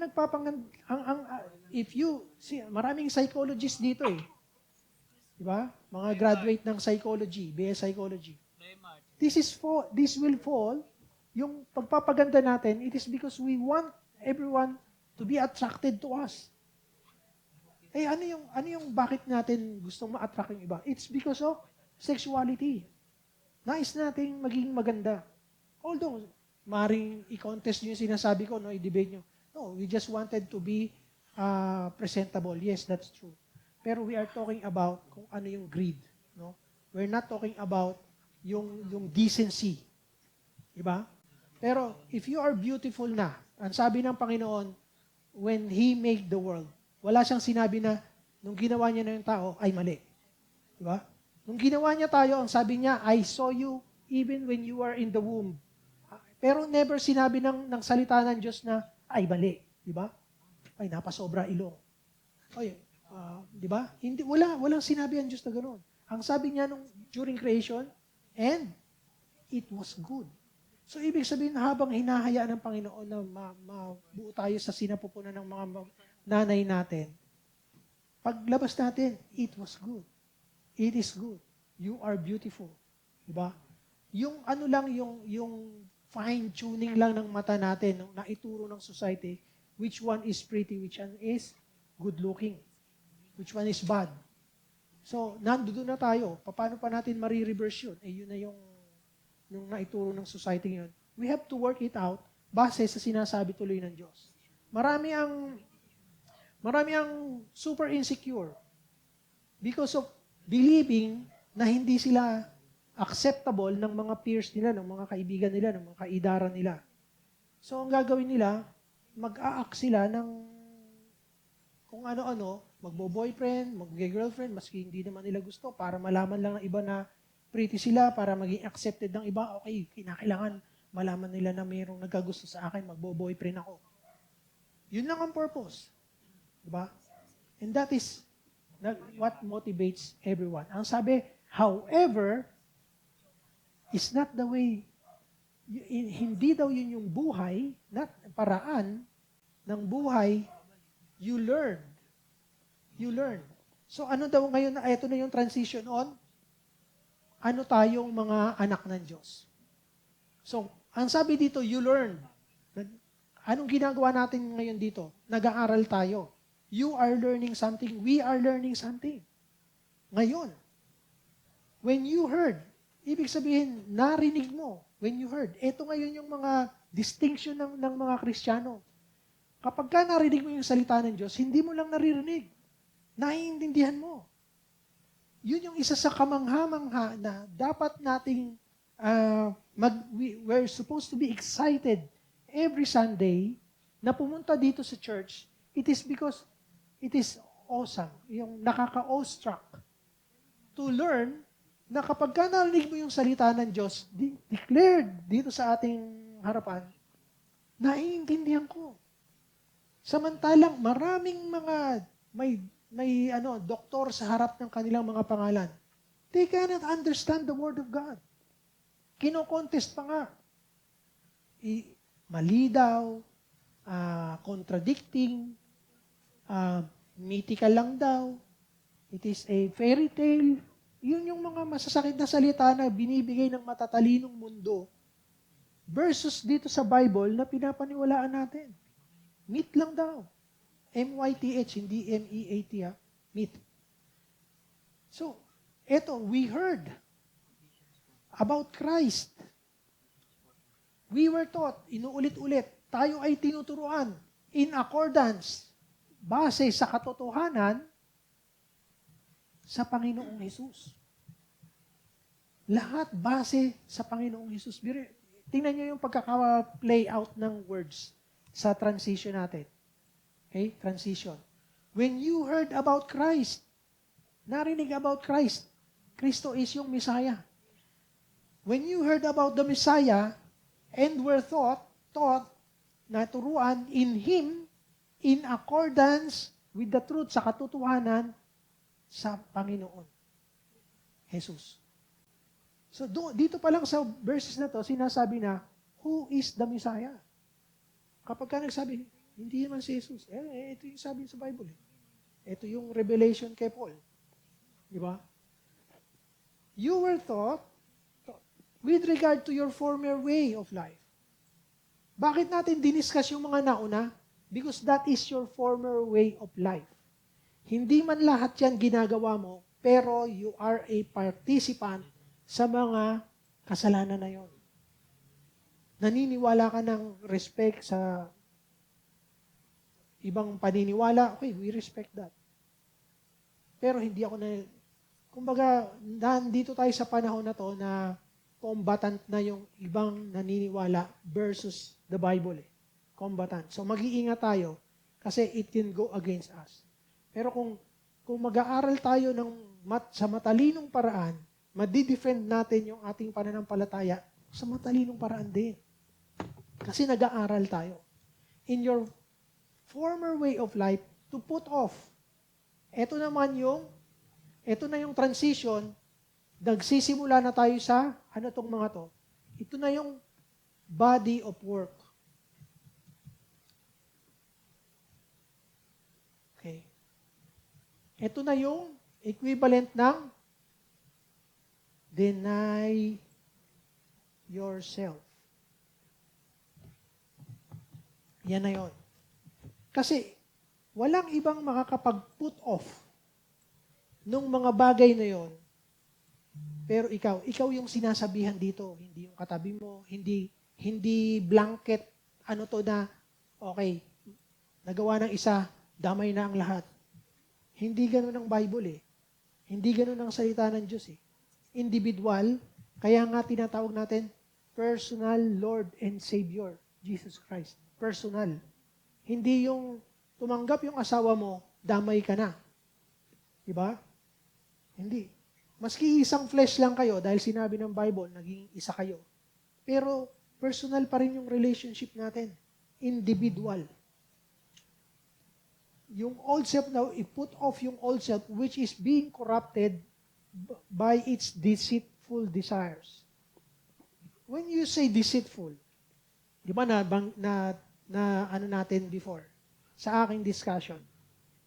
if you, see, maraming psychologists dito eh. Diba? Mga graduate ng psychology, BS Psychology. This will fall, yung pagpapaganda natin, it is because we want everyone to be attracted to us. Eh, ano yung bakit natin gustong ma-attract yung iba? It's because of sexuality. Nais nating maging maganda. Although, maring i-contest nyo yung sinasabi ko, no, i-debate nyo. No, we just wanted to be presentable. Yes, that's true. Pero we are talking about kung ano yung greed. No? We're not talking about yung decency. Diba? Pero, if you are beautiful na, ang sabi ng Panginoon, when He made the world, wala siyang sinabi na nung ginawa niya na yung tao ay mali. Diba? Nung ginawa niya tayo, ang sabi niya, I saw you even when you were in the womb. Pero never sinabi ng salita ng Diyos na ay mali. Diba? Ay, napasobra ilong. Ay, Di ba? Walang sinabi ang Diyos na gano'n. Ang sabi niya during creation, and it was good. So, ibig sabihin, habang hinahayaan ng Panginoon na mabuo tayo sa sinapupunan ng mga nanay natin, paglabas natin, it was good. It is good. You are beautiful. Diba? Yung ano lang, yung fine-tuning lang ng mata natin, na ituro ng society, which one is pretty, which one is good-looking, which one is bad. So, nandoon na tayo. Paano pa natin marireverse yun? Yun na yung naituro ng society yun. We have to work it out base sa sinasabi tuloy ng Diyos. Marami ang super insecure because of believing na hindi sila acceptable ng mga peers nila, ng mga kaibigan nila, ng mga kaidaran nila. So, ang gagawin nila, mag-a-act sila ng kung ano-ano, magbo-boyfriend, mag-girlfriend, maski hindi naman nila gusto, para malaman lang ng iba na pretty sila, para maging accepted ng iba. Okay, kinakailangan malaman nila na mayroong nagkagusto sa akin, magbo-boyfriend ako. Yun lang ang purpose. Diba? And that is what motivates everyone. Ang sabi, however, is not the way, hindi daw yun yung buhay, not paraan ng buhay, you learn. You learn. So ano daw ngayon, ito na yung transition on, ano tayong mga anak ng Diyos. So, ang sabi dito, you learn. Anong ginagawa natin ngayon dito? Nag-aaral tayo. You are learning something. We are learning something. Ngayon, when you heard, ibig sabihin, narinig mo, when you heard. Ito ngayon yung mga distinction ng mga Kristiyano. Kapag ka narinig mo yung salita ng Diyos, hindi mo lang naririnig. Naiintindihan mo. Yun yung isa sa kamangha-mangha na dapat nating we're supposed to be excited every Sunday na pumunta dito sa church. It is because it is awesome. Yung nakaka-awestruck to learn na kapag ka narinig mo yung salita ng Diyos, declared dito sa ating harapan, naiintindihan ko. Samantalang maraming mga may doktor sa harap ng kanilang mga pangalan. They cannot understand the Word of God. Kino-contest pa nga. Mali daw, contradicting, mythical lang daw, it is a fairy tale. Yun yung mga masasakit na salita na binibigay ng matatalinong mundo versus dito sa Bible na pinapaniwalaan natin. Myth lang daw. M-Y-T-H, hindi M-E-A-T, myth. So, eto, we heard about Christ. We were taught, inuulit-ulit, tayo ay tinuturuan in accordance, base sa katotohanan sa Panginoong Hesus. Lahat base sa Panginoong Hesus. Tingnan nyo yung pagkaka-play out ng words sa transition natin. Okay? Transition. When you heard about Christ, narinig about Christ, Kristo is yung Messiah. When you heard about the Messiah and were taught, naturuan in Him, in accordance with the truth, sa katotohanan, sa Panginoon. Jesus. So, dito pa lang sa verses na to, sinasabi na, who is the Messiah? Kapag ka nagsabi, hindi naman si Jesus. Ito yung sabi sa Bible. Ito yung revelation kay Paul. Di ba? You were taught with regard to your former way of life. Bakit natin diniscuss yung mga nauna? Because that is your former way of life. Hindi man lahat yan ginagawa mo, pero you are a participant sa mga kasalanan na yon. Naniniwala ka ng respect sa ibang paniniwala, okay, we respect that. Pero hindi ako kumbaga, nandito tayo sa panahon na to na combatant na yung ibang naniniwala versus the Bible. Combatant. So mag-iingat tayo kasi it can go against us. Pero kung mag-aaral tayo sa matalinong paraan, madi-defend natin yung ating pananampalataya sa matalinong paraan din. Kasi nag-aaral tayo. In your former way of life, to put off Ito na yung transition, nagsisimula na tayo sa, ano tong mga to? Ito na yung body of work. Okay. Ito na yung equivalent ng deny yourself. Yan na yon. Kasi, walang ibang makakapag-put off nung mga bagay na yon. Pero ikaw yung sinasabihan dito, hindi yung katabi mo, hindi blanket, ano to na, okay, nagawa ng isa, damay na ang lahat. Hindi ganun ang Bible eh. Hindi ganun ang salita ng Diyos eh. Individual, kaya nga tinatawag natin, personal Lord and Savior, Jesus Christ. Personal. Hindi yung tumanggap yung asawa mo, damay ka na. Diba? Hindi. Maski isang flesh lang kayo, dahil sinabi ng Bible, naging isa kayo. Pero personal pa rin yung relationship natin. Individual. Yung old self now, i-put off yung old self which is being corrupted by its deceitful desires. When you say deceitful, di ba na ano natin before, sa aking discussion,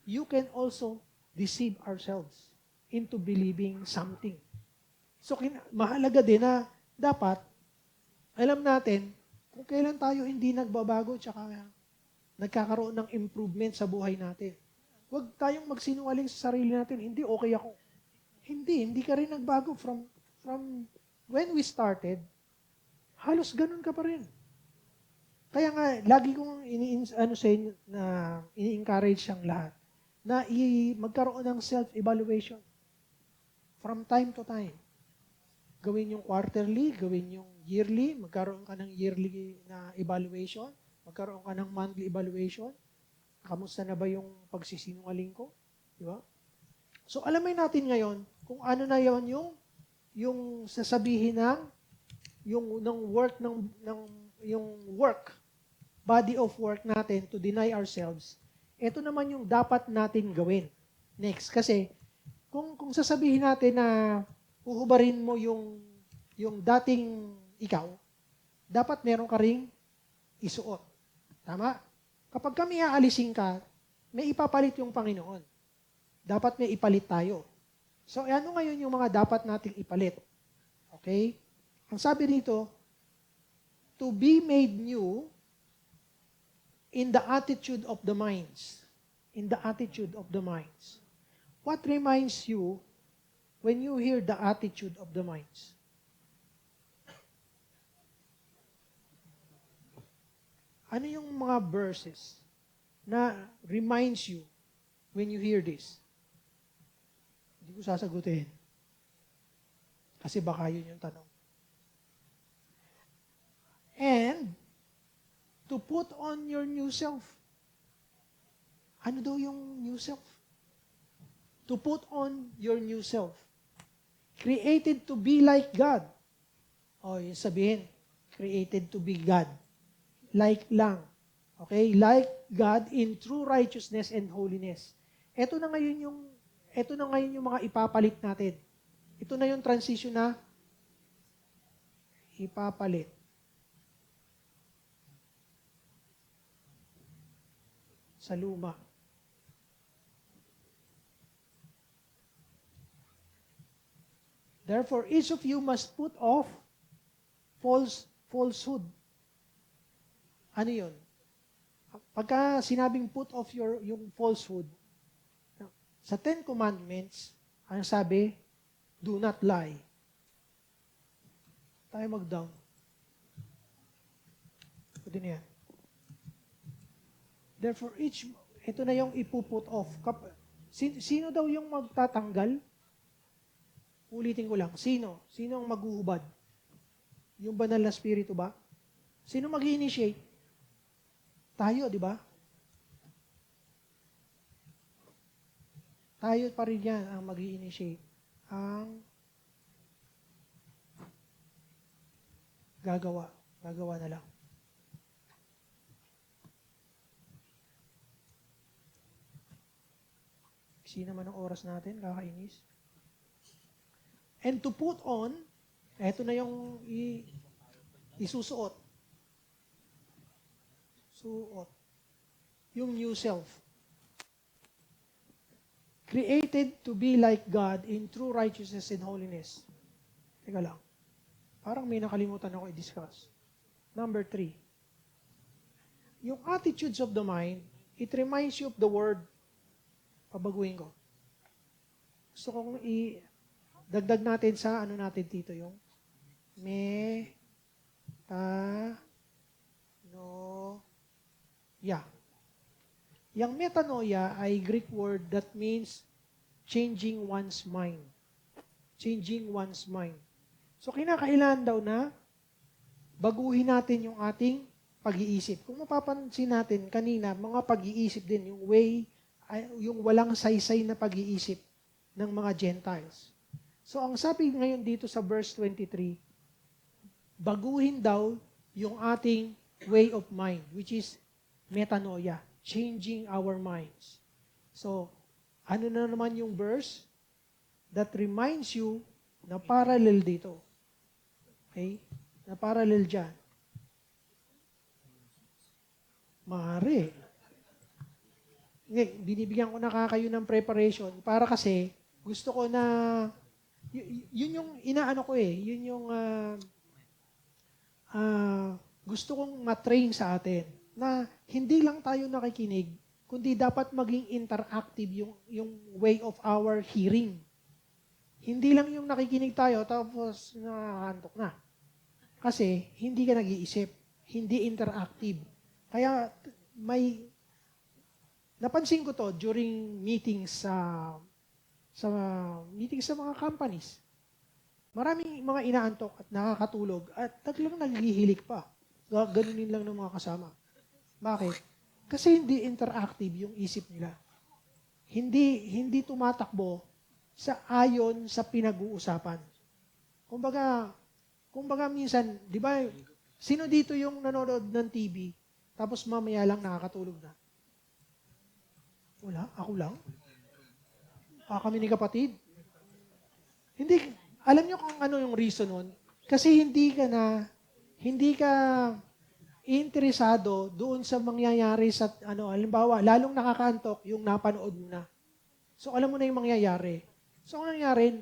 you can also deceive ourselves into believing something. So, mahalaga din na dapat, alam natin, kung kailan tayo hindi nagbabago tsaka nagkakaroon ng improvement sa buhay natin. Huwag tayong magsinungaling sa sarili natin, hindi, okay ako. Hindi ka rin nagbago from when we started, halos ganun ka pa rin. Kaya nga, lagi kong ini-encourage ang lahat na magkaroon ng self-evaluation from time to time. Gawin yung quarterly, gawin yung yearly, magkaroon ka ng yearly na evaluation, magkaroon ka ng monthly evaluation. Kamusta na ba yung pagsisinungaling ko? Di ba? So, alamin natin ngayon kung ano na yon yung sasabihin ng work, body of work natin to deny ourselves. Ito naman yung dapat natin gawin. Next, kasi kung sasabihin natin na uhubarin mo yung dating ikaw, dapat meron ka ring isuot. Tama? Kapag kami aalisin ka, may ipapalit yung Panginoon. Dapat may ipalit tayo. So, ano ngayon yung mga dapat nating ipalit? Okay? Ang sabi dito, to be made new in the attitude of the minds. In the attitude of the minds. What reminds you when you hear the attitude of the minds? Ano yung mga verses na reminds you when you hear this? Hindi ko sasagutin. Kasi baka yun yung tanong. And to put on your new self. Ano daw yung new self? To put on your new self. Created to be like God. O, yung sabihin, created to be God. Like lang. Okay? Like God in true righteousness and holiness. Ito na ngayon yung mga ipapalit natin. Ito na yung transition na ipapalit. Sa luma. Therefore, each of you must put off falsehood. Ano yun? Pagka sinabing put off yung falsehood, sa Ten Commandments, ang sabi, do not lie. Tayo mag-down. Pwede na yan. Therefore, ito na yung ipuput off. Sino daw yung magtatanggal? Ulitin ko lang. Sino? Sino ang maghuhubad? Yung banal na spirito ba? Sino mag-initiate? Tayo, di ba? Tayo pa rin yan ang mag-initiate. Ang gagawa. Gagawa na lang. Iksi naman ang oras natin, kakainis. And to put on, eto na yung isusuot. Suot. Yung new self. Created to be like God in true righteousness and holiness. Teka lang. Parang may nakalimutan ako i-discuss. Number 3. Yung attitudes of the mind, it reminds you of the word. Pabaguhin ko. Gusto kong dagdag natin sa ano natin dito yung metanoia. Yung metanoia ay Greek word that means changing one's mind. Changing one's mind. So kinakailangan daw na baguhin natin yung ating pag-iisip. Kung mapapansin natin kanina, mga pag-iisip din, yung way, yung walang saysay na pag-iisip ng mga Gentiles. So ang sabi ngayon dito sa verse 23, baguhin daw yung ating way of mind, which is metanoia, changing our minds. So, ano na naman yung verse that reminds you na parallel dito? Okay? Na parallel dyan. Maaari. Binibigyan ko na kayo ng preparation para kasi gusto ko na yun yung inaano ko yun yung gusto kong matrain sa atin na hindi lang tayo nakikinig, kundi dapat maging interactive yung way of our hearing. Hindi lang yung nakikinig tayo tapos nakakantok na. Kasi hindi ka nag-iisip, hindi interactive. Kaya napansin ko to during meetings sa mga companies. Maraming mga inaantok at nakakatulog at taglang naghihilik pa. Ganunin lang ng mga kasama. Bakit? Kasi hindi interactive yung isip nila. Hindi tumatakbo sa ayon sa pinag-uusapan. Kumbaga minsan, di ba, sino dito yung nanonood ng TV tapos mamaya lang nakakatulog na? Wala, ako lang. Kami ni kapatid. Hindi, alam nyo kung ano yung reason nun? Kasi hindi ka interesado doon sa mangyayari sa, halimbawa, lalong nakakaantok yung napanood mo na. So, alam mo na yung mangyayari. So, ang nangyari,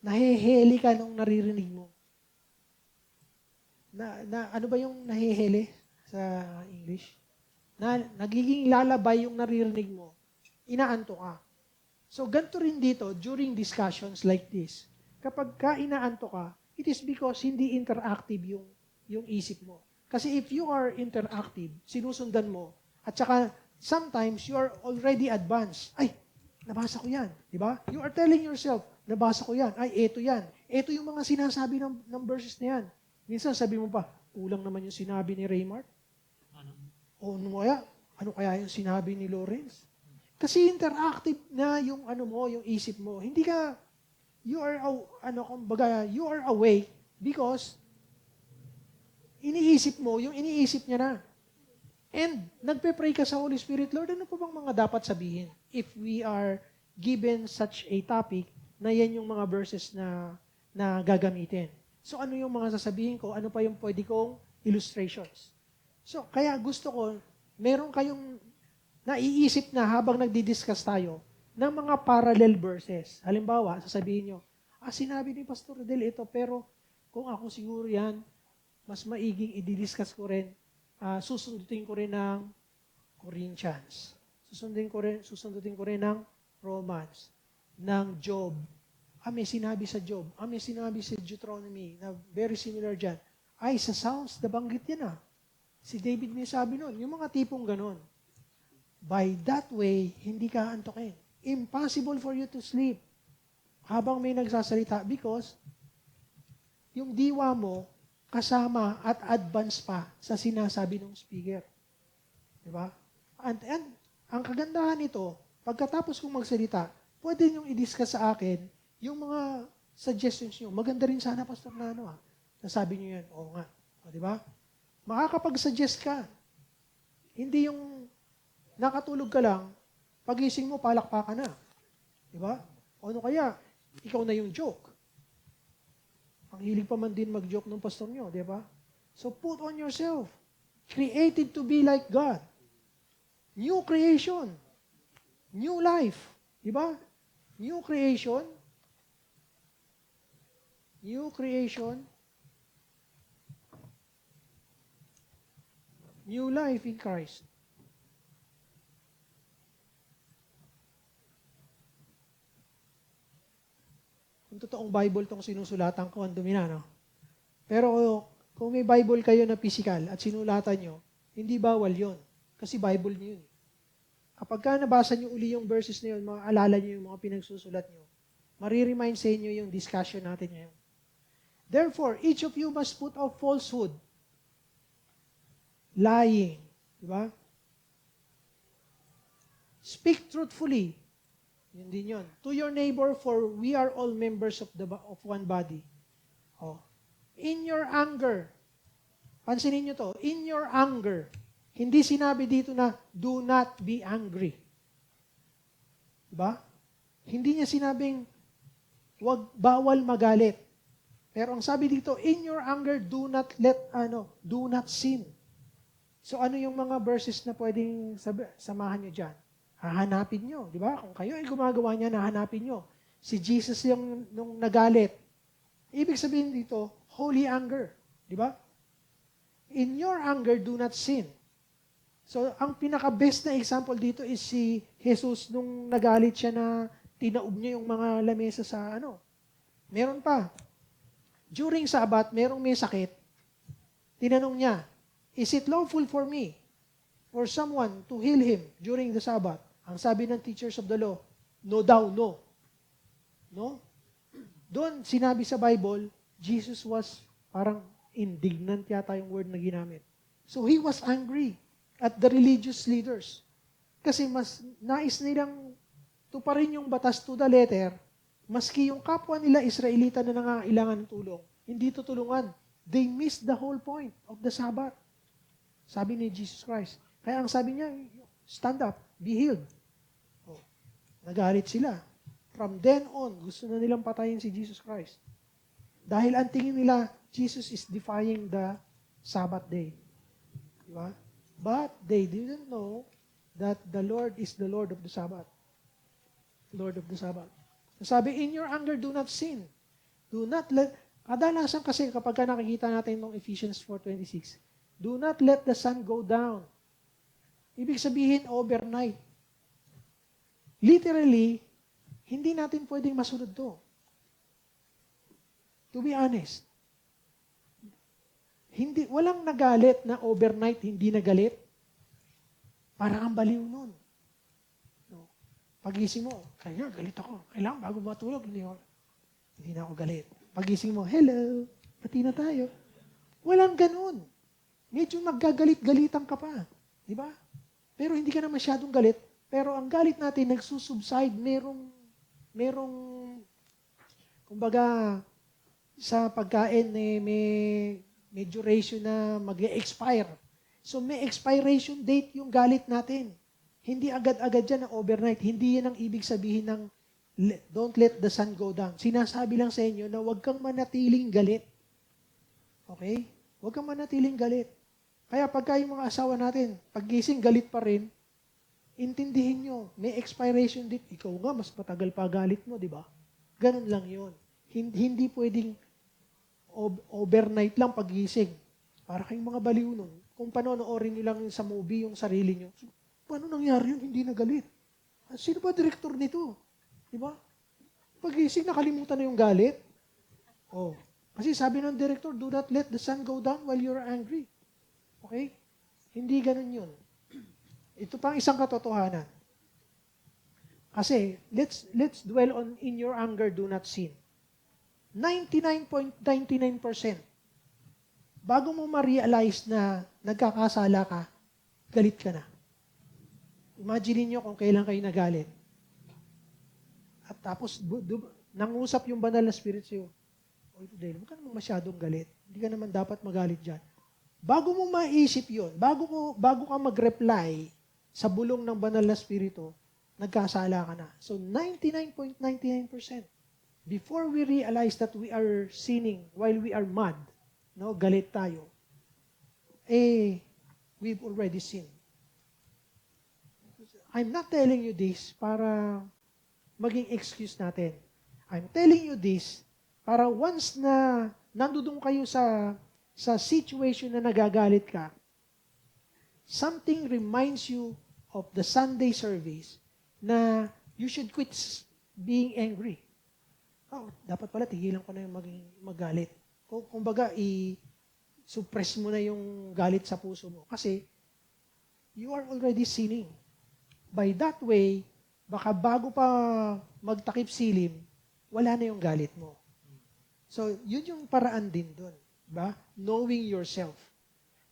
nahihili ka nung naririnig mo. Ano ba yung nahihili sa English? Nagiging lalabay yung naririnig mo. Inaantok ka. So, ganito rin dito, during discussions like this, kapag inaantok ka, it is because hindi interactive yung isip mo. Kasi if you are interactive, sinusundan mo, at saka sometimes you are already advanced. Ay, nabasa ko yan. Di ba? You are telling yourself, nabasa ko yan. Ay, eto yan. Eto yung mga sinasabi ng verses na yan. Minsan sabi mo pa, kulang naman yung sinabi ni Raymart. O ano kaya yung sinabi ni Lawrence? Kasi interactive na yung yung isip mo. Hindi ka, you are awake because iniisip mo, yung iniisip niya na. And nagpe-pray ka sa Holy Spirit, Lord, ano pa bang mga dapat sabihin? If we are given such a topic, na yan yung mga verses na gagamitin. So ano yung mga sasabihin ko? Ano pa yung pwede kong illustrations? So kaya gusto ko, meron kayong naiisip na habang nagdi-discuss tayo ng mga parallel verses. Halimbawa, sasabihin nyo, sinabi ni Pastor Del ito, pero kung ako siguro yan, mas maiging i-discuss ko rin, susundutin ko rin ng Corinthians. Susundutin ko rin ng Romans, ng Job. May sinabi sa Job. May sinabi sa Deuteronomy na very similar dyan. Sa Psalms, nabanggit yan Si David may sabi nun. Yung mga tipong ganon. By that way, hindi ka antokin. Impossible for you to sleep habang may nagsasalita because yung diwa mo kasama at advance pa sa sinasabi ng speaker. Diba? And ang kagandahan nito, pagkatapos kong magsalita, pwede niyong i-discuss sa akin yung mga suggestions niyo. Maganda rin sana, Pastor, na nasabi niyo yan. Oo nga. Diba? Makakapag-suggest ka. Hindi yung nakatulog ka lang, Pagising mo, palakpakan na. Di ba? O ano kaya, ikaw na yung joke. Ang hilig pa man din mag-joke ng pastor nyo, di ba? So put on yourself. Created to be like God. New creation. New life. Di ba? New creation. New creation. New life in Christ. Kung totoong Bible tong sinusulatan ko, ang dumi na, no? Pero kung may Bible kayo na physical at sinulatan nyo, hindi bawal yon. Kasi Bible nyo yun. Kapag ka nabasa nyo uli yung verses na yun, maalala nyo yung mga pinagsusulat nyo, mariremind sa inyo yung discussion natin ngayon. Therefore, each of you must put off falsehood, lying, di ba? Speak truthfully. Yun din yun. To your neighbor, for we are all members of one body. Oh. In your anger, pansinin nyo to, in your anger, hindi sinabi dito na, do not be angry. Diba? Hindi niya sinabing, bawal magalit. Pero ang sabi dito, in your anger, do not sin. So ano yung mga verses na pwedeng samahan nyo dyan? Hahanapin nyo, di ba? Kung kayo ay gumagawa niya, hahanapin nyo. Si Jesus yung nung nagalit. Ibig sabihin dito, holy anger. Di ba? In your anger, do not sin. So, ang pinaka-best na example dito is si Jesus nung nagalit siya na tinaob niya yung mga lamesa sa Meron pa. During Sabbath, merong may sakit. Tinanong niya, is it lawful for me, for someone to heal him during the Sabbath? Ang sabi ng teachers of the law, no daw, no. No? Doon, sinabi sa Bible, Jesus was parang indignant yata yung word na ginamit. So he was angry at the religious leaders. Kasi mas nais nilang tuparin yung batas to the letter, maski yung kapwa nila Israelita na nangangailangan ng tulong, hindi tutulungan. They missed the whole point of the Sabbath. Sabi ni Jesus Christ. Kaya ang sabi niya, stand up, be healed. Oh, nagalit sila. From then on, gusto na nilang patayin si Jesus Christ. Dahil ang tingin nila, Jesus is defying the Sabbath day. Diba? But they didn't know that the Lord is the Lord of the Sabbath. Lord of the Sabbath. Sabi, in your anger, do not sin. Do not let, kadalasan kasi kapag nakikita natin ng Ephesians 4:26, do not let the sun go down. Ibig sabihin, overnight. Literally, hindi natin pwedeng masunod to. To be honest. Walang nagalit na overnight, hindi nagalit. Parang ang baliw nun. No. Pagising mo, kaya galit ako. Kailangan bago matulog, hindi na ako galit. Pagising mo, hello, pati na tayo. Walang ganun. Medyo naggagalit-galitan ka pa. Di ba? Pero hindi ka na masyadong galit. Pero ang galit natin nagsusubside, merong kumbaga sa pagkain may duration na mag-expire. So may expiration date yung galit natin. Hindi agad-agad yan na overnight. Hindi yan ang ibig sabihin ng don't let the sun go down. Sinasabi lang sa inyo na huwag kang manatiling galit. Okay? Huwag kang manatiling galit. Kaya pagka yung mga asawa natin, paggising galit pa rin, intindihin nyo, may expiration date. Ikaw nga, mas matagal pa galit mo, di ba? Ganun lang yun. Hindi pwedeng overnight lang pagising. Para kayong mga baliw nun. Kung panonoorin nyo lang sa movie yung sarili nyo, paano nangyari yun? Hindi na galit. Sino ba director nito? Di ba? Pagising, nakalimutan na yung galit. Oh. Kasi sabi ng director, do not let the sun go down while you're angry. Okay? Hindi ganun yun. Ito pang isang katotohanan. Kasi, let's dwell on in your anger, do not sin. 99.99%. Bago mo ma-realize na nagkakasala ka, galit ka na. Imagine niyo kung kailan kayo nagalit. At tapos, nangusap yung banal na spirit sa'yo. O today, huwag ka naman masyadong galit. Hindi ka naman dapat magalit dyan. Bago mo maisip yun, bago ka mag-reply sa bulong ng banal na spirito, nagkasala ka na. So 99.99%. Before we realize that we are sinning while we are mad, no, galit tayo, we've already sinned. I'm not telling you this para maging excuse natin. I'm telling you this para once na nandoon kayo sa situation na nagagalit ka, something reminds you of the Sunday service na you should quit being angry. Dapat pala tigilan ko na yung magalit. Kumbaga, i-suppress mo na yung galit sa puso mo. Kasi, you are already sinning. By that way, baka bago pa magtakip silim, wala na yung galit mo. So, yun yung paraan din dun. Diba? Knowing yourself.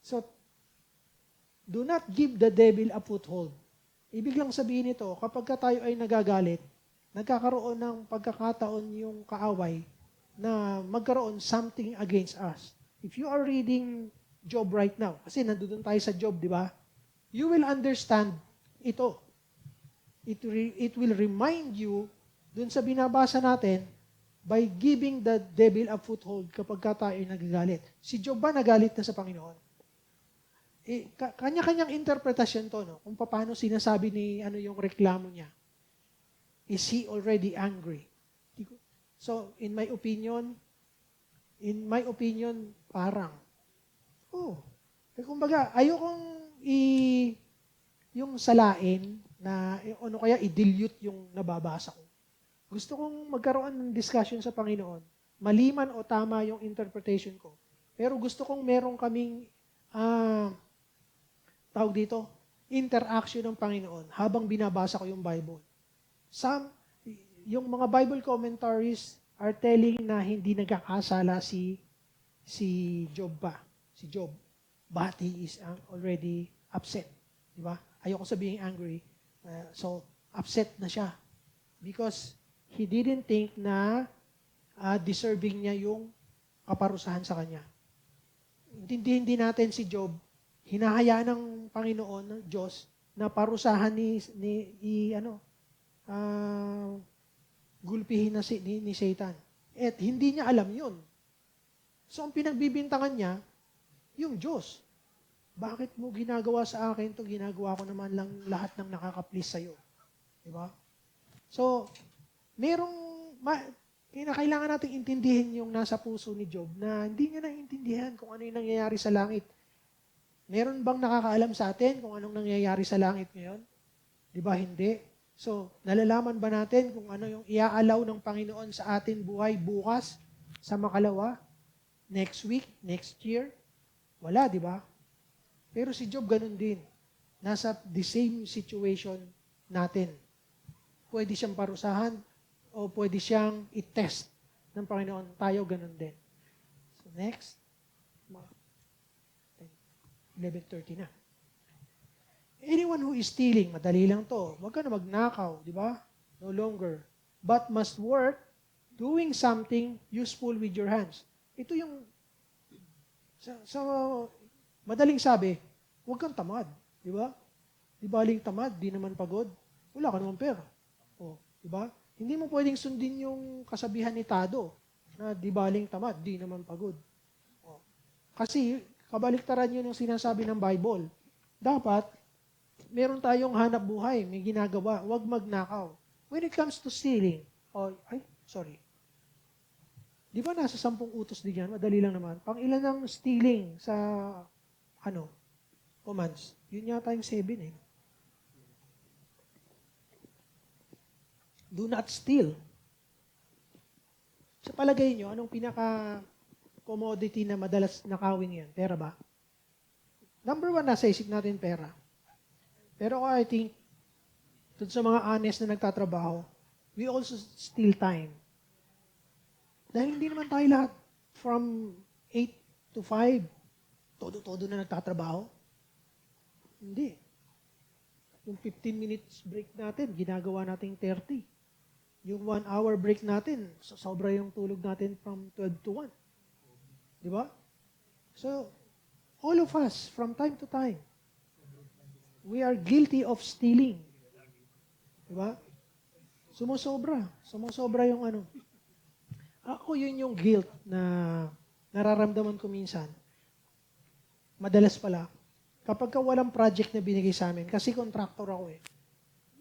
So, do not give the devil a foothold. Ibig lang sabihin nito, kapag tayo ay nagagalit, nagkakaroon ng pagkakataon yung kaaway na magkaroon something against us. If you are reading Job right now, kasi nandoon tayo sa Job, di ba? You will understand ito. It will remind you dun sa binabasa natin by giving the devil a foothold kapag tayo ay nagagalit. Si Job ba nagalit na sa Panginoon? Kanya-kanyang interpretasyon to, no? Kung paano sinasabi ni yung reklamo niya. Is he already angry? So, in my opinion, parang, kumbaga, ayokong yung salain na, kaya i-dilute yung nababasa ko. Gusto kong magkaroon ng discussion sa Panginoon, maliman o tama yung interpretation ko. Pero gusto kong meron kaming, tawag dito, interaction ng Panginoon habang binabasa ko yung Bible. Yung mga Bible commentaries are telling na hindi nagkakasala si Job pa. Si Job. But he is already upset. Diba? Ayoko sabihin angry. So, upset na siya. Because he didn't think na deserving niya yung kaparusahan sa kanya. Intindihin din natin si Job, hinahayaan ng Panginoon, ng Diyos, na parusahan gulpihin ni Satan. At hindi niya alam yun. So, ang pinagbibintangan niya, yung Diyos. Bakit mo ginagawa sa akin to? Ginagawa ko naman lang lahat ng nakaka-please sa'yo. Diba? So, kailangan natin intindihin yung nasa puso ni Job na hindi niya naiintindihan kung ano yung nangyayari sa langit. Meron bang nakakaalam sa atin kung anong nangyayari sa langit ngayon? Diba hindi? So, nalalaman ba natin kung ano yung iaalaw ng Panginoon sa atin buhay bukas, sa makalawa, next week, next year? Wala, di ba? Pero si Job ganun din. Nasa the same situation natin. Pwede siyang parusahan o pwede siyang i-test ng Panginoon. Tayo ganun din. So next. 11:30 na. Anyone who is stealing, madali lang to. Huwag ka na magnakaw, di ba? No longer. But must work doing something useful with your hands. Ito yung, madaling sabi, huwag kang tamad. Di ba? Di baling tamad, di naman pagod. Wala ka naman pera. Di ba? Hindi mo pwedeng sundin yung kasabihan ni Tado na di baling tamad, di naman pagod. Kasi, kabaliktaran yun yung sinasabi ng Bible. Dapat, meron tayong hanap buhay, may ginagawa, huwag magnakaw. When it comes to stealing, di ba nasa 10 utos din yan? Madali lang naman. Pang ilan ng stealing sa, commands? Yun yata yung 7 eh. Do not steal. Sa palagay nyo, anong pinaka-commodity na madalas nakawin yan? Pera ba? Number 1, nasa isip natin pera. Pero I think, dun sa mga honest na nagtatrabaho, we also steal time. Dahil hindi naman tayo lahat from 8 to 5, todo-todo na nagtatrabaho. Hindi. Yung 15 minutes break natin, ginagawa natin 30. Yung 1 hour break natin, sobra yung tulog natin from 12 to 1. Di ba? So, all of us, from time to time, we are guilty of stealing. Diba? Sumusobra yung ano. Ako yun yung guilt na nararamdaman ko minsan. Madalas pala, kapag ka walang project na binigay sa amin, kasi contractor ako eh.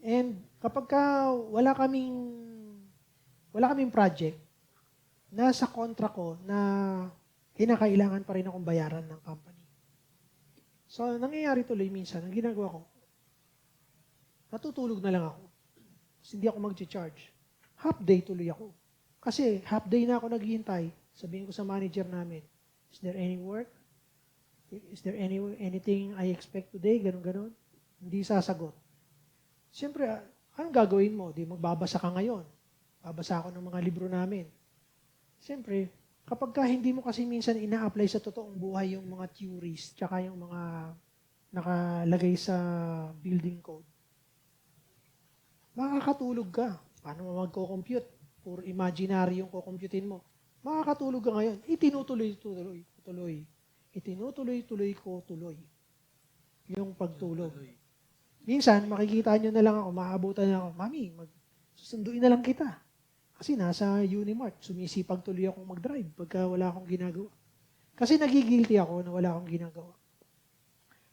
And kapag ka wala kaming project, nasa kontra ko na kinakailangan pa rin akong bayaran ng company. So, nangyayari tuloy minsan, ang ginagawa ko, natutulog na lang ako. Kasi hindi ako mag-charge. Half day tuloy ako. Kasi half day na ako naghihintay. Sabihin ko sa manager namin, is there any work? Is there anything I expect today? Ganon. Hindi sasagot. Siyempre, anong gagawin mo? Di magbabasa ka ngayon. Babasa ako ng mga libro namin. Siyempre, kapag ka hindi mo kasi minsan ina-apply sa totoong buhay yung mga theories, tsaka yung mga nakalagay sa building code, makakatulog ka. Paano mo magko-compute? Or imaginary yung kukomputin mo. Makakatulog ka ngayon. Itinutuloy ko tuloy. Yung pagtulog. Minsan, makikita nyo na lang ako, maabutan na ako, Mami, susunduin na lang kita. Kasi nasa Unimart, sumisipag tuloy akong mag-drive pagka wala akong ginagawa. Kasi nagigilty ako na wala akong ginagawa.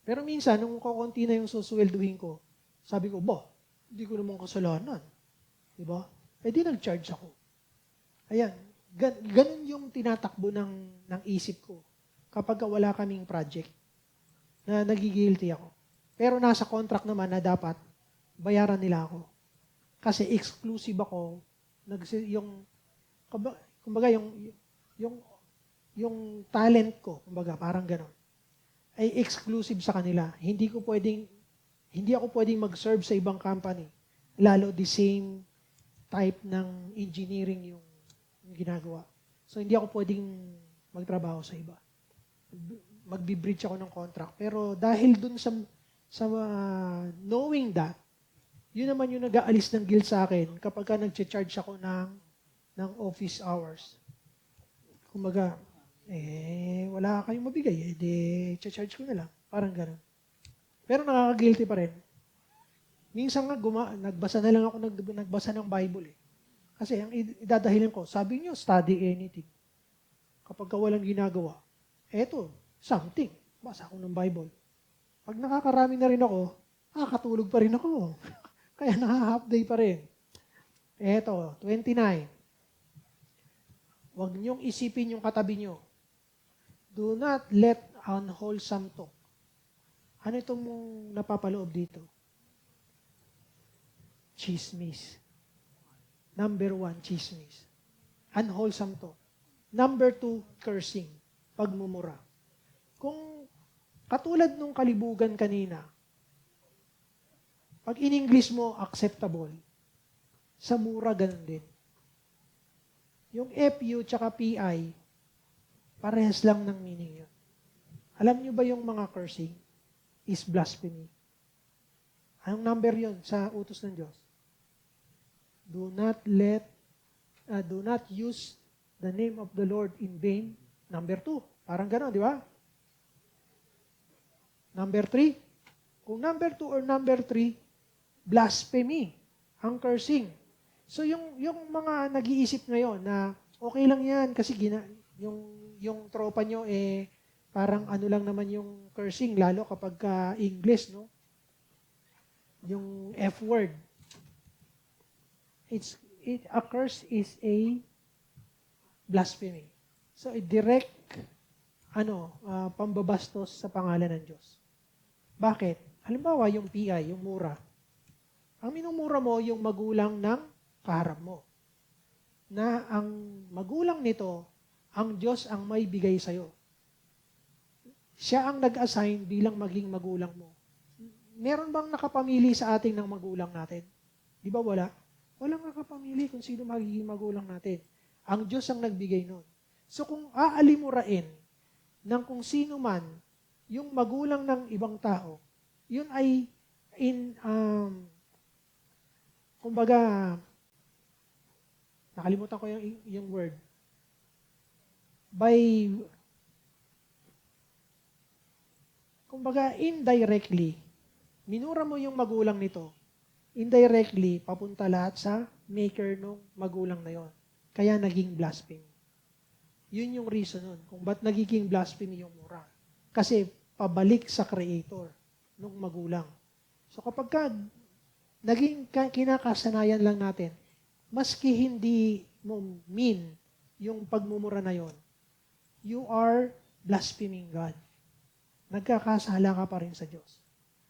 Pero minsan, nung kukunti na yung suswelduhin ko, sabi ko, hindi ko naman kasalanan. Diba? Di nag-charge ako. Ayan, ganun yung tinatakbo ng isip ko kapag wala kaming project na nagigilty ako. Pero nasa contract naman na dapat bayaran nila ako. Kasi exclusive ako, kumbaga yung talent ko, kumbaga parang gano'n, ay exclusive sa kanila. Hindi ako pwedeng mag-serve sa ibang company. Lalo the same type ng engineering yung ginagawa. So, hindi ako pwedeng magtrabaho sa iba. Magbi-breach ako ng contract. Pero dahil dun sa knowing that, yun naman yung nag-aalis ng guilt sa akin kapag ka nag-charge ako ng office hours. Kumbaga, wala kayong mabigay, charge ko na lang. Parang gano'n. Pero nakaka-guilty pa rin. Minsan nga, nagbasa na lang ako nagbasa ng Bible eh. Kasi ang idadahilan ko, sabi niyo, study anything. Kapag ka walang ginagawa, something. Basa ako ng Bible. Pag nakakarami na rin ako, nakakatulog pa rin ako. Kaya naka-half day pa rin. 29. Huwag niyong isipin yung katabi niyo. Do not let unwholesome talk. Ano itong napapaloob dito? Chismis. Number 1, chismis. Unwholesome talk. Number 2, cursing. Pagmumura. Kung katulad nung kalibugan kanina, pag in English mo, acceptable. Sa mura, ganun din. Yung FU tsaka PI, parehas lang ng meaning yun. Alam nyo ba yung mga cursing is blasphemy? Anong number yun sa utos ng Diyos? Do not use the name of the Lord in vain. Number 2. Parang gano'n, di ba? Number 3. Kung number 2 or number 3, blasphemy, ang cursing. So yung mga nag-iisip ngayon na okay lang yan kasi yung tropa nyo parang ano lang naman yung cursing, lalo kapag English, no? Yung F word. A curse is a blasphemy. So, a direct pambabastos sa pangalan ng Diyos. Bakit? Halimbawa, yung PI, yung mura. Ang minumura mo, yung magulang ng kaharap mo. Na ang magulang nito, ang Diyos ang may bigay sa'yo. Siya ang nag-assign bilang maging magulang mo. Meron bang nakapamili sa ating ng magulang natin? Di ba wala? Walang nakapamili kung sino magiging magulang natin. Ang Diyos ang nagbigay nun. So kung aalimurain ng kung sino man yung magulang ng ibang tao, yun ay kumbaga, nakalimutan ko yung word. Kumbaga, indirectly, minura mo yung magulang nito indirectly, papunta lahat sa maker nung magulang na yon. Kaya naging blasphemy. Yun yung reason nun, kung ba't nagiging blasphemy yung mura. Kasi pabalik sa creator nung magulang. So kapag naging kinakasanayan lang natin, maski hindi mo mean yung pagmumura na yon, you are blaspheming God. Nagkakasala ka pa rin sa Diyos.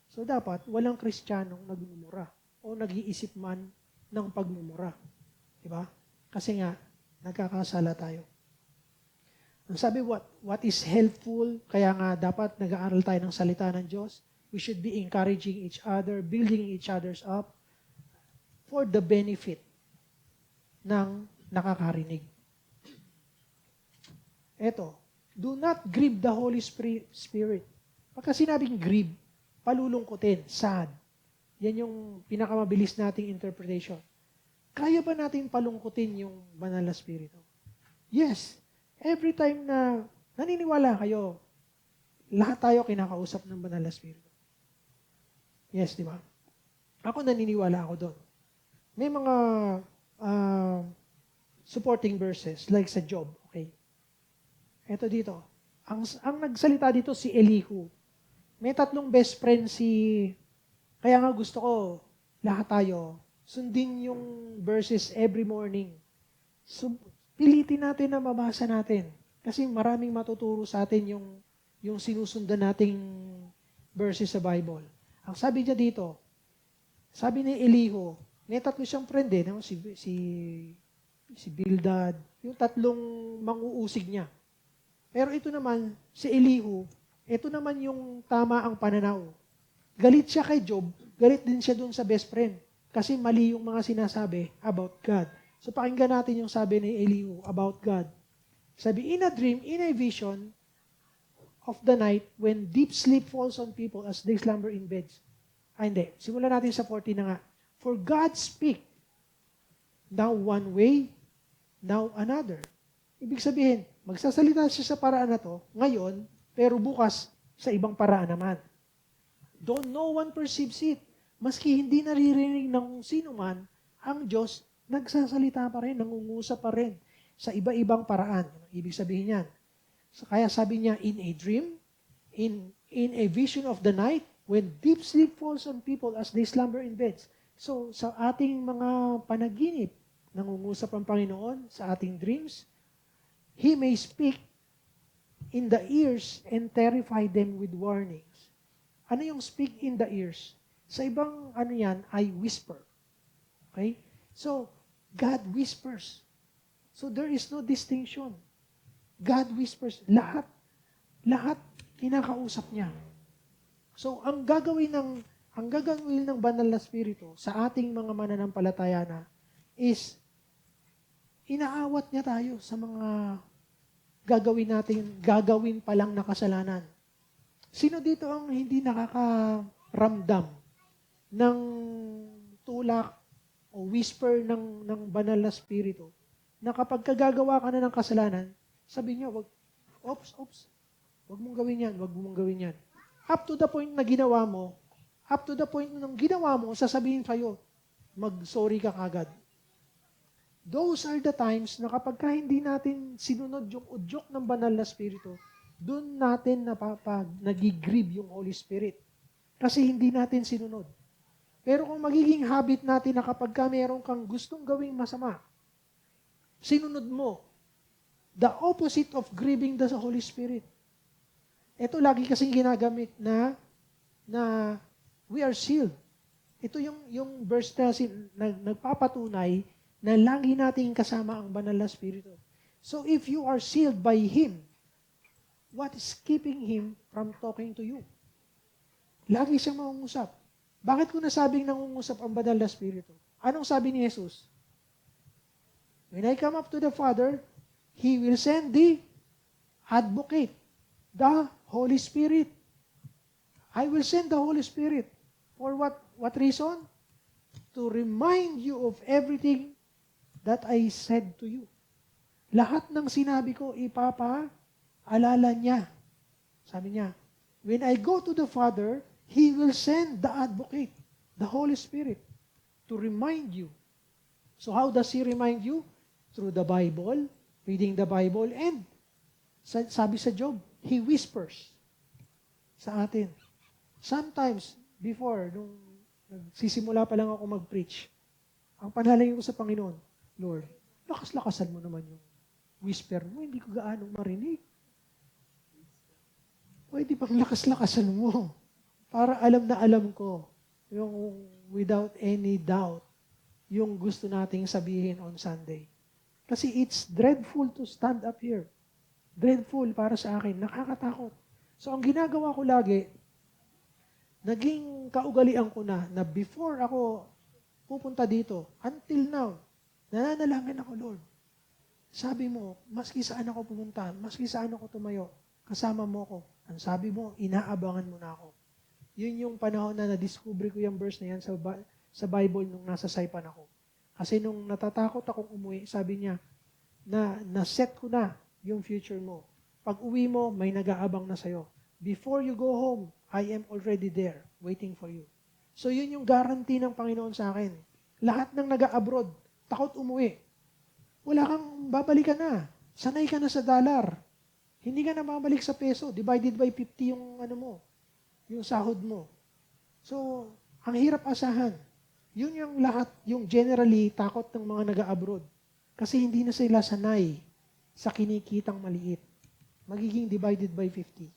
So dapat, walang Kristiyanong nagmumura o nag-iisip man ng pagmumura. Diba? Kasi nga, nagkakasala tayo. Ang sabi, what is helpful, kaya nga dapat nag-aaral tayo ng salita ng Diyos. We should be encouraging each other, building each other's up for the benefit ng nakakarinig. Eto, do not grieve the Holy Spirit. Pagka sinabing grieve, palulungkutin, sad. Yan yung pinakamabilis nating interpretation. Kaya ba natin palungkutin yung banal na Espiritu? Yes. Every time na naniniwala kayo, lahat tayo kinakausap ng banal na Espiritu. Yes, di ba? Ako naniniwala ako doon. May mga supporting verses, like sa Job, okay? Eto dito. Ang nagsalita dito si Elihu. May 3 best friend kaya nga gusto ko, lahat tayo, sundin yung verses every morning. So, pilitin natin na mabasa natin. Kasi maraming matuturo sa atin yung sinusundan nating verses sa Bible. Ang sabi niya dito, sabi ni Elihu, may 3 siyang friend no? Si Bildad, yung 3 manguusig niya. Pero ito naman, si Elihu, ito naman yung tama ang pananaw. Galit siya kay Job, galit din siya dun sa best friend. Kasi mali yung mga sinasabi about God. So pakinggan natin yung sabi ni Elihu about God. Sabi, in a dream, in a vision of the night, when deep sleep falls on people as they slumber in beds. Hindi. Simulan natin sa 14 na nga. For God speak, now one way, now another. Ibig sabihin, magsasalita siya sa paraan na to, ngayon, pero bukas, sa ibang paraan naman. Though no one perceives it, maski hindi naririnig ng sino man, ang Diyos, nagsasalita pa rin, nangungusap pa rin sa iba-ibang paraan. Ibig sabihin yan. So, kaya sabi niya, in a dream, in a vision of the night, when deep sleep falls on people as they slumber in beds. So, sa ating mga panaginip, nangungusap ang Panginoon sa ating dreams, He may speak in the ears and terrify them with warnings. Ano yung speak in the ears? Sa ibang yan, ay whisper. Okay? So, God whispers. So, there is no distinction. God whispers. Lahat kinakausap niya. So, ang gagawin ng banal na Espiritu sa ating mga mananampalataya na is inaawat niya tayo sa mga gagawin pa lang na kasalanan. Sino dito ang hindi nakakaramdam ng tulak o whisper ng banal na Espiritu na kapag kagagawa ka na ng kasalanan, sabi niya, wag mong gawin yan. Up to the point na ginawa mo, sasabihin sa'yo, mag-sorry ka kagad. Those are the times na kapag hindi natin sinunod yung udyok ng banal na Espiritu, doon natin nagigrieve yung Holy Spirit. Kasi hindi natin sinunod. Pero kung magiging habit natin na kapag meron kang gustong gawing masama, sinunod mo, the opposite of grieving the Holy Spirit. Ito lagi kasing ginagamit na we are sealed. Ito yung verse na nagpapatunay na lagi nating kasama ang banal na Espiritu. So if you are sealed by Him, what is keeping Him from talking to you? Lagi siyang mangungusap. Bakit ko nasabing nangungusap ang banal na Espiritu? Anong sabi ni Jesus? When I come up to the Father, He will send the advocate, the Holy Spirit. I will send the Holy Spirit. For what reason? To remind you of everything that I said to you. Lahat ng sinabi ko, ipapaalala niya. Sabi niya, when I go to the Father, He will send the advocate, the Holy Spirit. to remind you. So how does He remind you? Through the Bible, reading the Bible, and sabi sa Job, He whispers sa atin. Sometimes, before, nung nagsisimula pa lang ako mag-preach, ang panalangin ko sa Panginoon, Lord, lakas-lakasan mo naman yung whisper mo, hindi ko gaano marinig. Pwede bang lakas-lakasan mo? Para alam na alam ko, yung without any doubt, yung gusto nating sabihin on Sunday. Kasi it's dreadful to stand up here. Dreadful para sa akin, nakakatakot. So ang ginagawa ko lagi, naging kaugalian ko na before ako pupunta dito, until now, nananalangin ako, Lord. Sabi mo, maski saan ako pumunta, maski saan ako tumayo, kasama mo ako. Ang sabi mo, inaabangan mo na ako. Yun yung panahon na na-discover ko yung verse na yan sa Bible nung nasa Saipan ako. Kasi nung natatakot akong umuwi, sabi niya, na-set ko na yung future mo. Pag uwi mo, may nag-aabang na sa'yo. Before you go home, I am already there, waiting for you. So yun yung guarantee ng Panginoon sa akin. Lahat ng nag-abroad, takot umuwi. Wala kang babalikan na. Sanay ka na sa dollar. Hindi ka na babalik sa peso. Divided by 50 yung yung sahod mo. So, ang hirap asahan. Yun yung lahat, yung generally takot ng mga nag-abroad. Kasi hindi na sila sanay sa kinikitang maliit. Magiging divided by 50.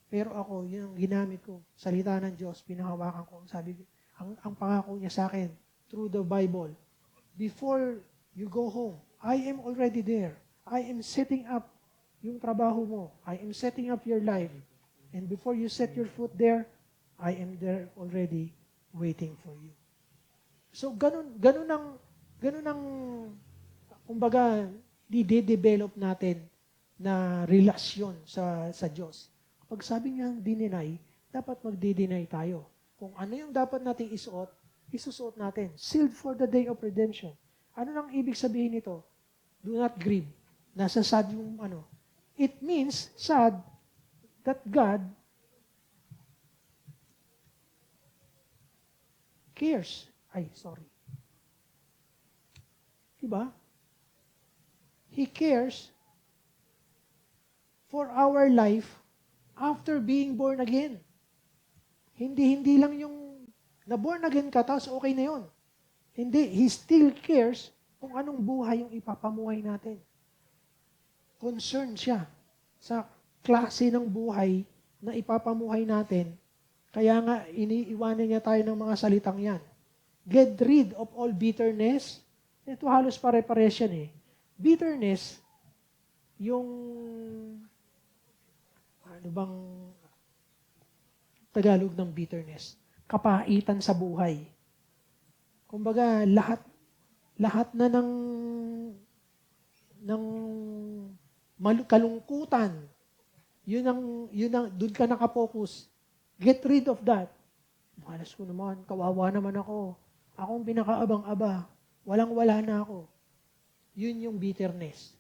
Pero ako, yun ang ginamit ko. Salita ng Diyos, pinahawakan ko. Sabi, ang pangako niya sa akin, through the Bible, before you go home, I am already there. I am setting up yung trabaho mo. I am setting up your life. And before you set your foot there, I am there already waiting for you. So, ganun ang, kumbaga, di-develop natin na relasyon sa Diyos. Pag sabi niya dininay, dapat magdi-deny tayo. Kung ano yung dapat nating isusuot natin. Sealed for the day of redemption. Ano nang ibig sabihin nito? Do not grieve. Nasa sad yung It means, sad, that God cares. Diba? He cares for our life after being born again. Hindi lang yung na-born again ka, tapos okay na yun. Hindi. He still cares kung anong buhay yung ipapamuhay natin. Concerned siya sa klase ng buhay na ipapamuhay natin. Kaya nga, iniiwanan niya tayo ng mga salitang yan. Get rid of all bitterness. Ito halos pare-pares yan eh. Bitterness, yung, ano bang Tagalog ng bitterness? Kapaitan sa buhay. Kumbaga, lahat na ng kalungkutan, yun ang doon ka nakapokus. Get rid of that. Malas ko naman, kawawa naman ako. Akong pinakaabang-aba. Walang-wala na ako. Yun yung bitterness.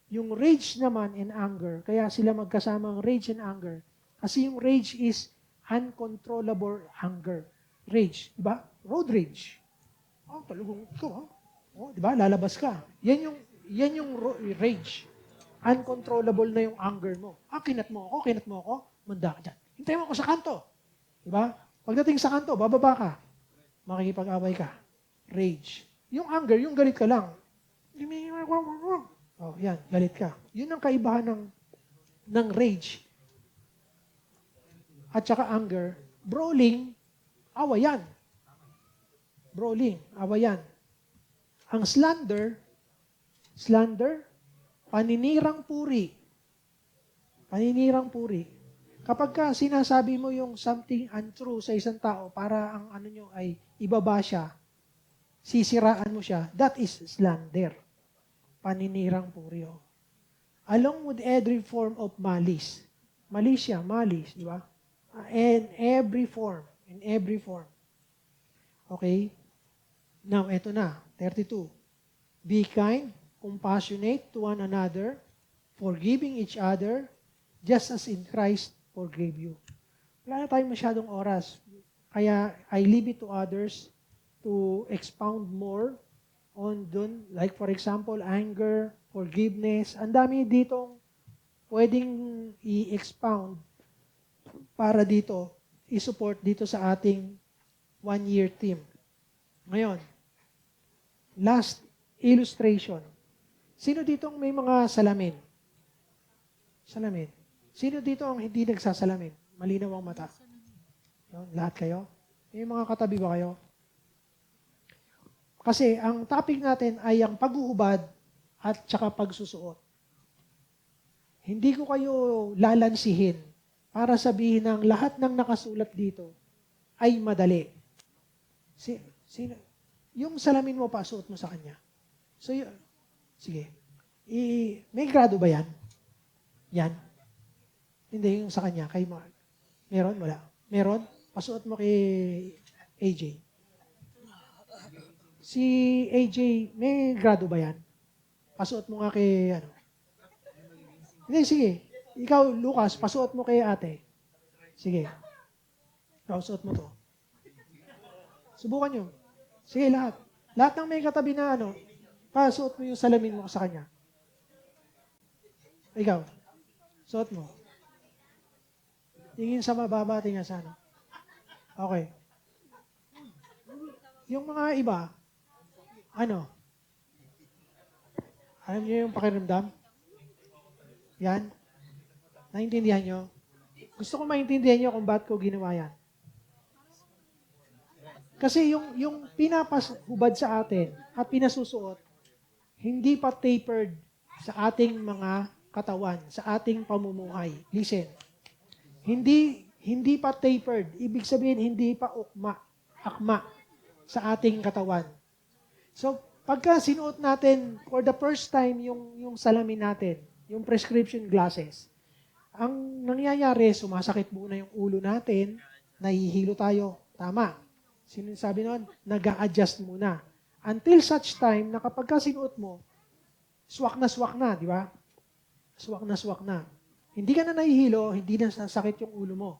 Yung rage naman and anger, kaya sila magkasamang rage and anger. Kasi yung rage is uncontrollable anger. Rage, di ba? Road rage. Talugong ikaw, di ba? Lalabas ka. Yan yung rage. Uncontrollable na yung anger mo. Kinat mo ako, manda ka dyan. Hintayin mo ako sa kanto. Diba? Pagdating sa kanto, bababa ka. Makikipag-away ka. Rage. Yung anger, yung galit ka lang. Yan, galit ka. Yun ang kaibahan ng rage. At saka anger. Brawling, awayan. Brawling, awayan. Ang slander, paninirang puri. Paninirang puri. Kapag ka sinasabi mo yung something untrue sa isang tao para ang nyo ay ibaba siya, sisiraan mo siya, that is slander. Paninirang puri. Along with every form of malice. Malice, di ba? In every form. Okay? Now, eto na, 32. Be kind, compassionate to one another, forgiving each other, just as in Christ forgave you. Wala na tayong masyadong oras. Kaya, I leave it to others to expound more on dun. Like for example, anger, forgiveness. Ang dami ditong pwedeng i-expound para dito, i-support dito sa ating one-year team. Ngayon, last illustration. Sino dito ang may mga salamin? Salamin. Sino dito ang hindi nagsasalamin? Malinaw ang mata. Yun, lahat kayo? May mga katabi ba kayo? Kasi ang topic natin ay ang paghuhubad at saka pagsusuot. Hindi ko kayo lalansihin para sabihin ng lahat ng nakasulat dito ay madali. Sino? Yung salamin mo pa, suot mo sa kanya. So, sige. May grado ba yan? Yan? Hindi, yung sa kanya, kay Mark. Meron? Wala? Meron? Pasuot mo kay AJ. Si AJ, may grado ba yan? Pasuot mo nga kay, ano? Hindi, sige. Ikaw, Lucas, pasuot mo kay ate. Sige. Ikaw, suot mo to. Subukan nyo. Sige, lahat. Lahat ng may katabi na, ano, pasuot mo yung salamin mo sa kanya. Ikaw, suot mo. Tingin sa mababa, tingin sa ano. Okay. Yung mga iba, ano? Alam niyo yung pakiramdam? Yan. Naintindihan niyo? Gusto ko maintindihan niyo kung bakit ko ginawa yan. Kasi yung pinapahubad sa atin at pinasusuot, hindi pa tapered sa ating mga katawan, sa ating pamumuhay. Listen. Hindi pa tapered. Ibig sabihin, hindi pa akma sa ating katawan. So, pagka sinuot natin for the first time yung salamin natin, yung prescription glasses, ang nangyayari, sumasakit muna yung ulo natin, nahihilo tayo. Tama. Sino sabi nun? Nag-a-adjust muna. Until such time na kapag sinuot mo, swak na, di ba? Swak na. Hindi ka na nahihilo, hindi na sasakit yung ulo mo.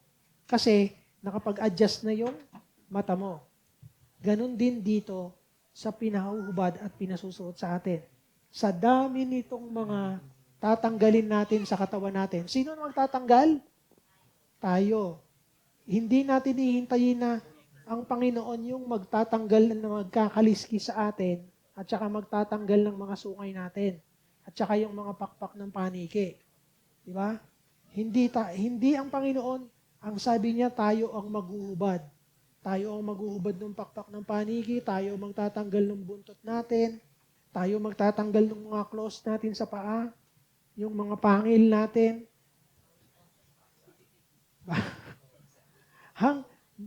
Kasi nakapag-adjust na yung mata mo. Ganon din dito sa pinahuhubad at pinasusuot sa atin. Sa dami nitong mga tatanggalin natin sa katawan natin. Sino na magtatanggal? Tayo. Hindi natin hihintayin na ang Panginoon yung magtatanggal na magkakaliski sa atin at saka magtatanggal ng mga sungay natin at saka yung mga pakpak ng paniki. Di ba? Hindi ang Panginoon, ang sabi niya, tayo ang maghuhubad. Tayo ang maghuhubad ng pakpak ng paniki, tayo magtatanggal ng buntot natin, tayo magtatanggal ng mga claws natin sa paa, yung mga pangil natin.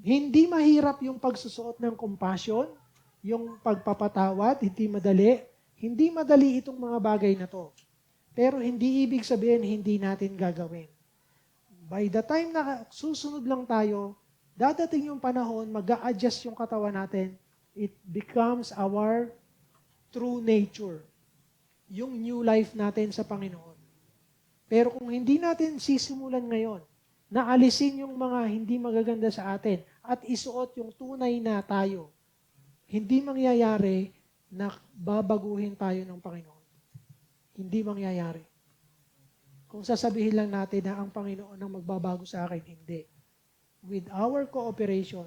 Hindi mahirap yung pagsusuot ng compassion, yung pagpapatawad, hindi madali. Hindi madali itong mga bagay na to. Pero hindi ibig sabihin hindi natin gagawin. By the time na susunod lang tayo, dadating yung panahon, mag-a-adjust yung katawan natin, it becomes our true nature. Yung new life natin sa Panginoon. Pero kung hindi natin sisimulan ngayon, na alisin yung mga hindi magaganda sa atin at isuot yung tunay na tayo, hindi mangyayari na babaguhin tayo ng Panginoon. Hindi mangyayari. Kung sasabihin lang natin na ang Panginoon ang magbabago sa akin, hindi. With our cooperation,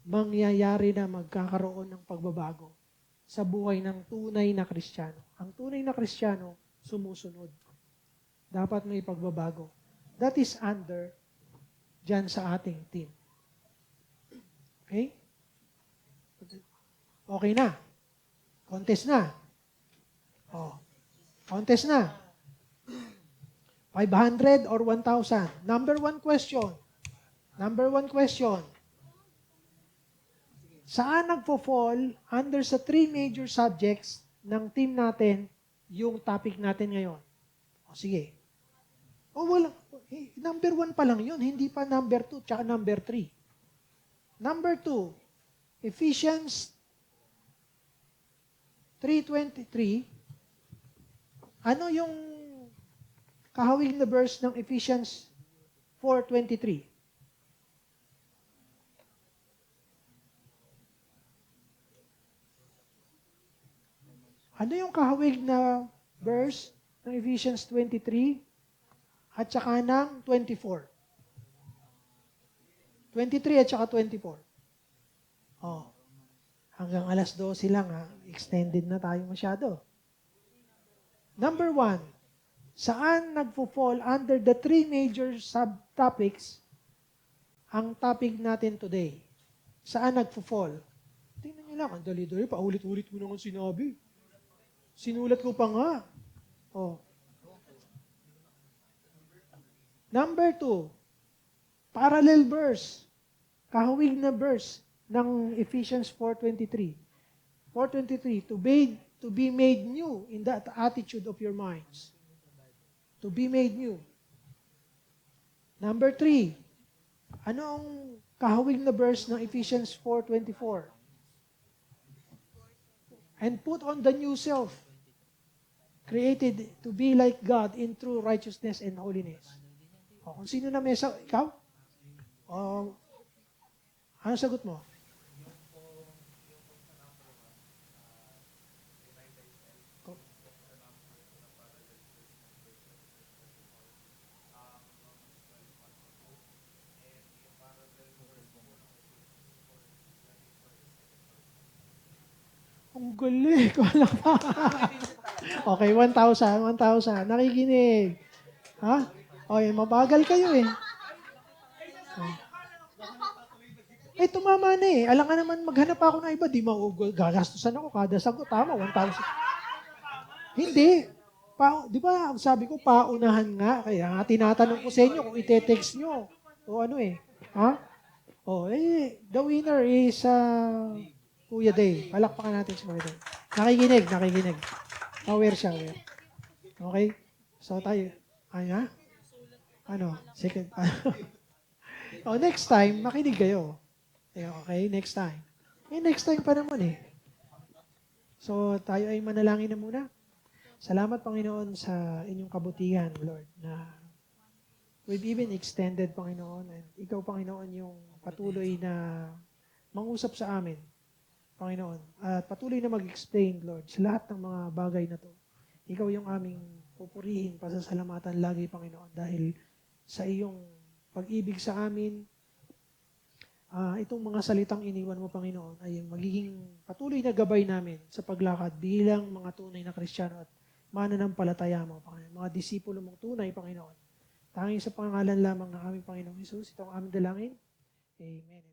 mangyayari na magkakaroon ng pagbabago sa buhay ng tunay na Kristiyano. Ang tunay na Kristiyano, sumusunod. Dapat may pagbabago. That is under dyan sa ating team. Okay? Okay na. Contest na. Oh. Contest na. 500 or 1,000. Number one question. Saan nagpo-fall under sa 3 major subjects ng team natin yung topic natin ngayon? O sige. O wala. Number 1 pa lang yun. Hindi pa number 2 tsaka number 3. Number 2, Ephesians 3:23. Ano yung kahawig na verse ng Ephesians 4:23? Ano yung kahawig na verse ng Ephesians 23 at saka ng 24? 23 at saka 24. Oh, hanggang alas 12 lang ha. Extended na tayo masyado. Number 1, saan nagpo-fall under the three major subtopics ang topic natin today? Saan nagpo-fall? Tingnan nyo lang, ang dali-dali, paulit-ulit mo naman sinabi. Sinulat ko pa nga. Oh. Number 2, parallel verse. Kahawig na verse ng Ephesians 4:23. 4:23, to be made new in that attitude of your minds. To be made new. Number 3, ano ang kahawig na verse ng Ephesians 4:24? And put on the new self, created to be like God in true righteousness and holiness. O, kung sino na mesa, ikaw? O, ano sagot mo? Ang galing. Wala pa. Okay, 1,000. Nakikinig. Ha? Okay, mabagal kayo eh. Eh, tumama na eh. Alam nga naman, maghanap ako ng iba. Di gagastusan ako kada sagot. Tama, 1,000. Hindi. Di ba, sabi ko, paunahan nga. Kaya nga, tinatanong ko sa inyo kung ite-text nyo. O ano eh. Ha? The winner is Kuya Day. Palakpakan natin si Kuya Day. Nakikinig. Aware siya, aware. Okay? So tayo. Ano? Second. Next time, makinig kayo. Okay, next time. Next time pa naman eh. So tayo ay manalangin na muna. Salamat, Panginoon, sa inyong kabutihan, Lord, na we've even extended, Panginoon, and ikaw, Panginoon, yung patuloy na mangusap sa amin, Panginoon, at patuloy na mag-explain, Lord, sa lahat ng mga bagay na to. Ikaw yung aming pupurihin, pasasalamatan lagi, Panginoon, dahil sa iyong pag-ibig sa amin, itong mga salitang iniwan mo, Panginoon, ay magiging patuloy na gabay namin sa paglakad bilang mga tunay na Kristiyano at mananampalataya mo, Panginoon. Mga disipulo mong tunay, Panginoon. Tanging sa pangalan lamang ng aming Panginoong Hesus, itong aming dalangin. Amen.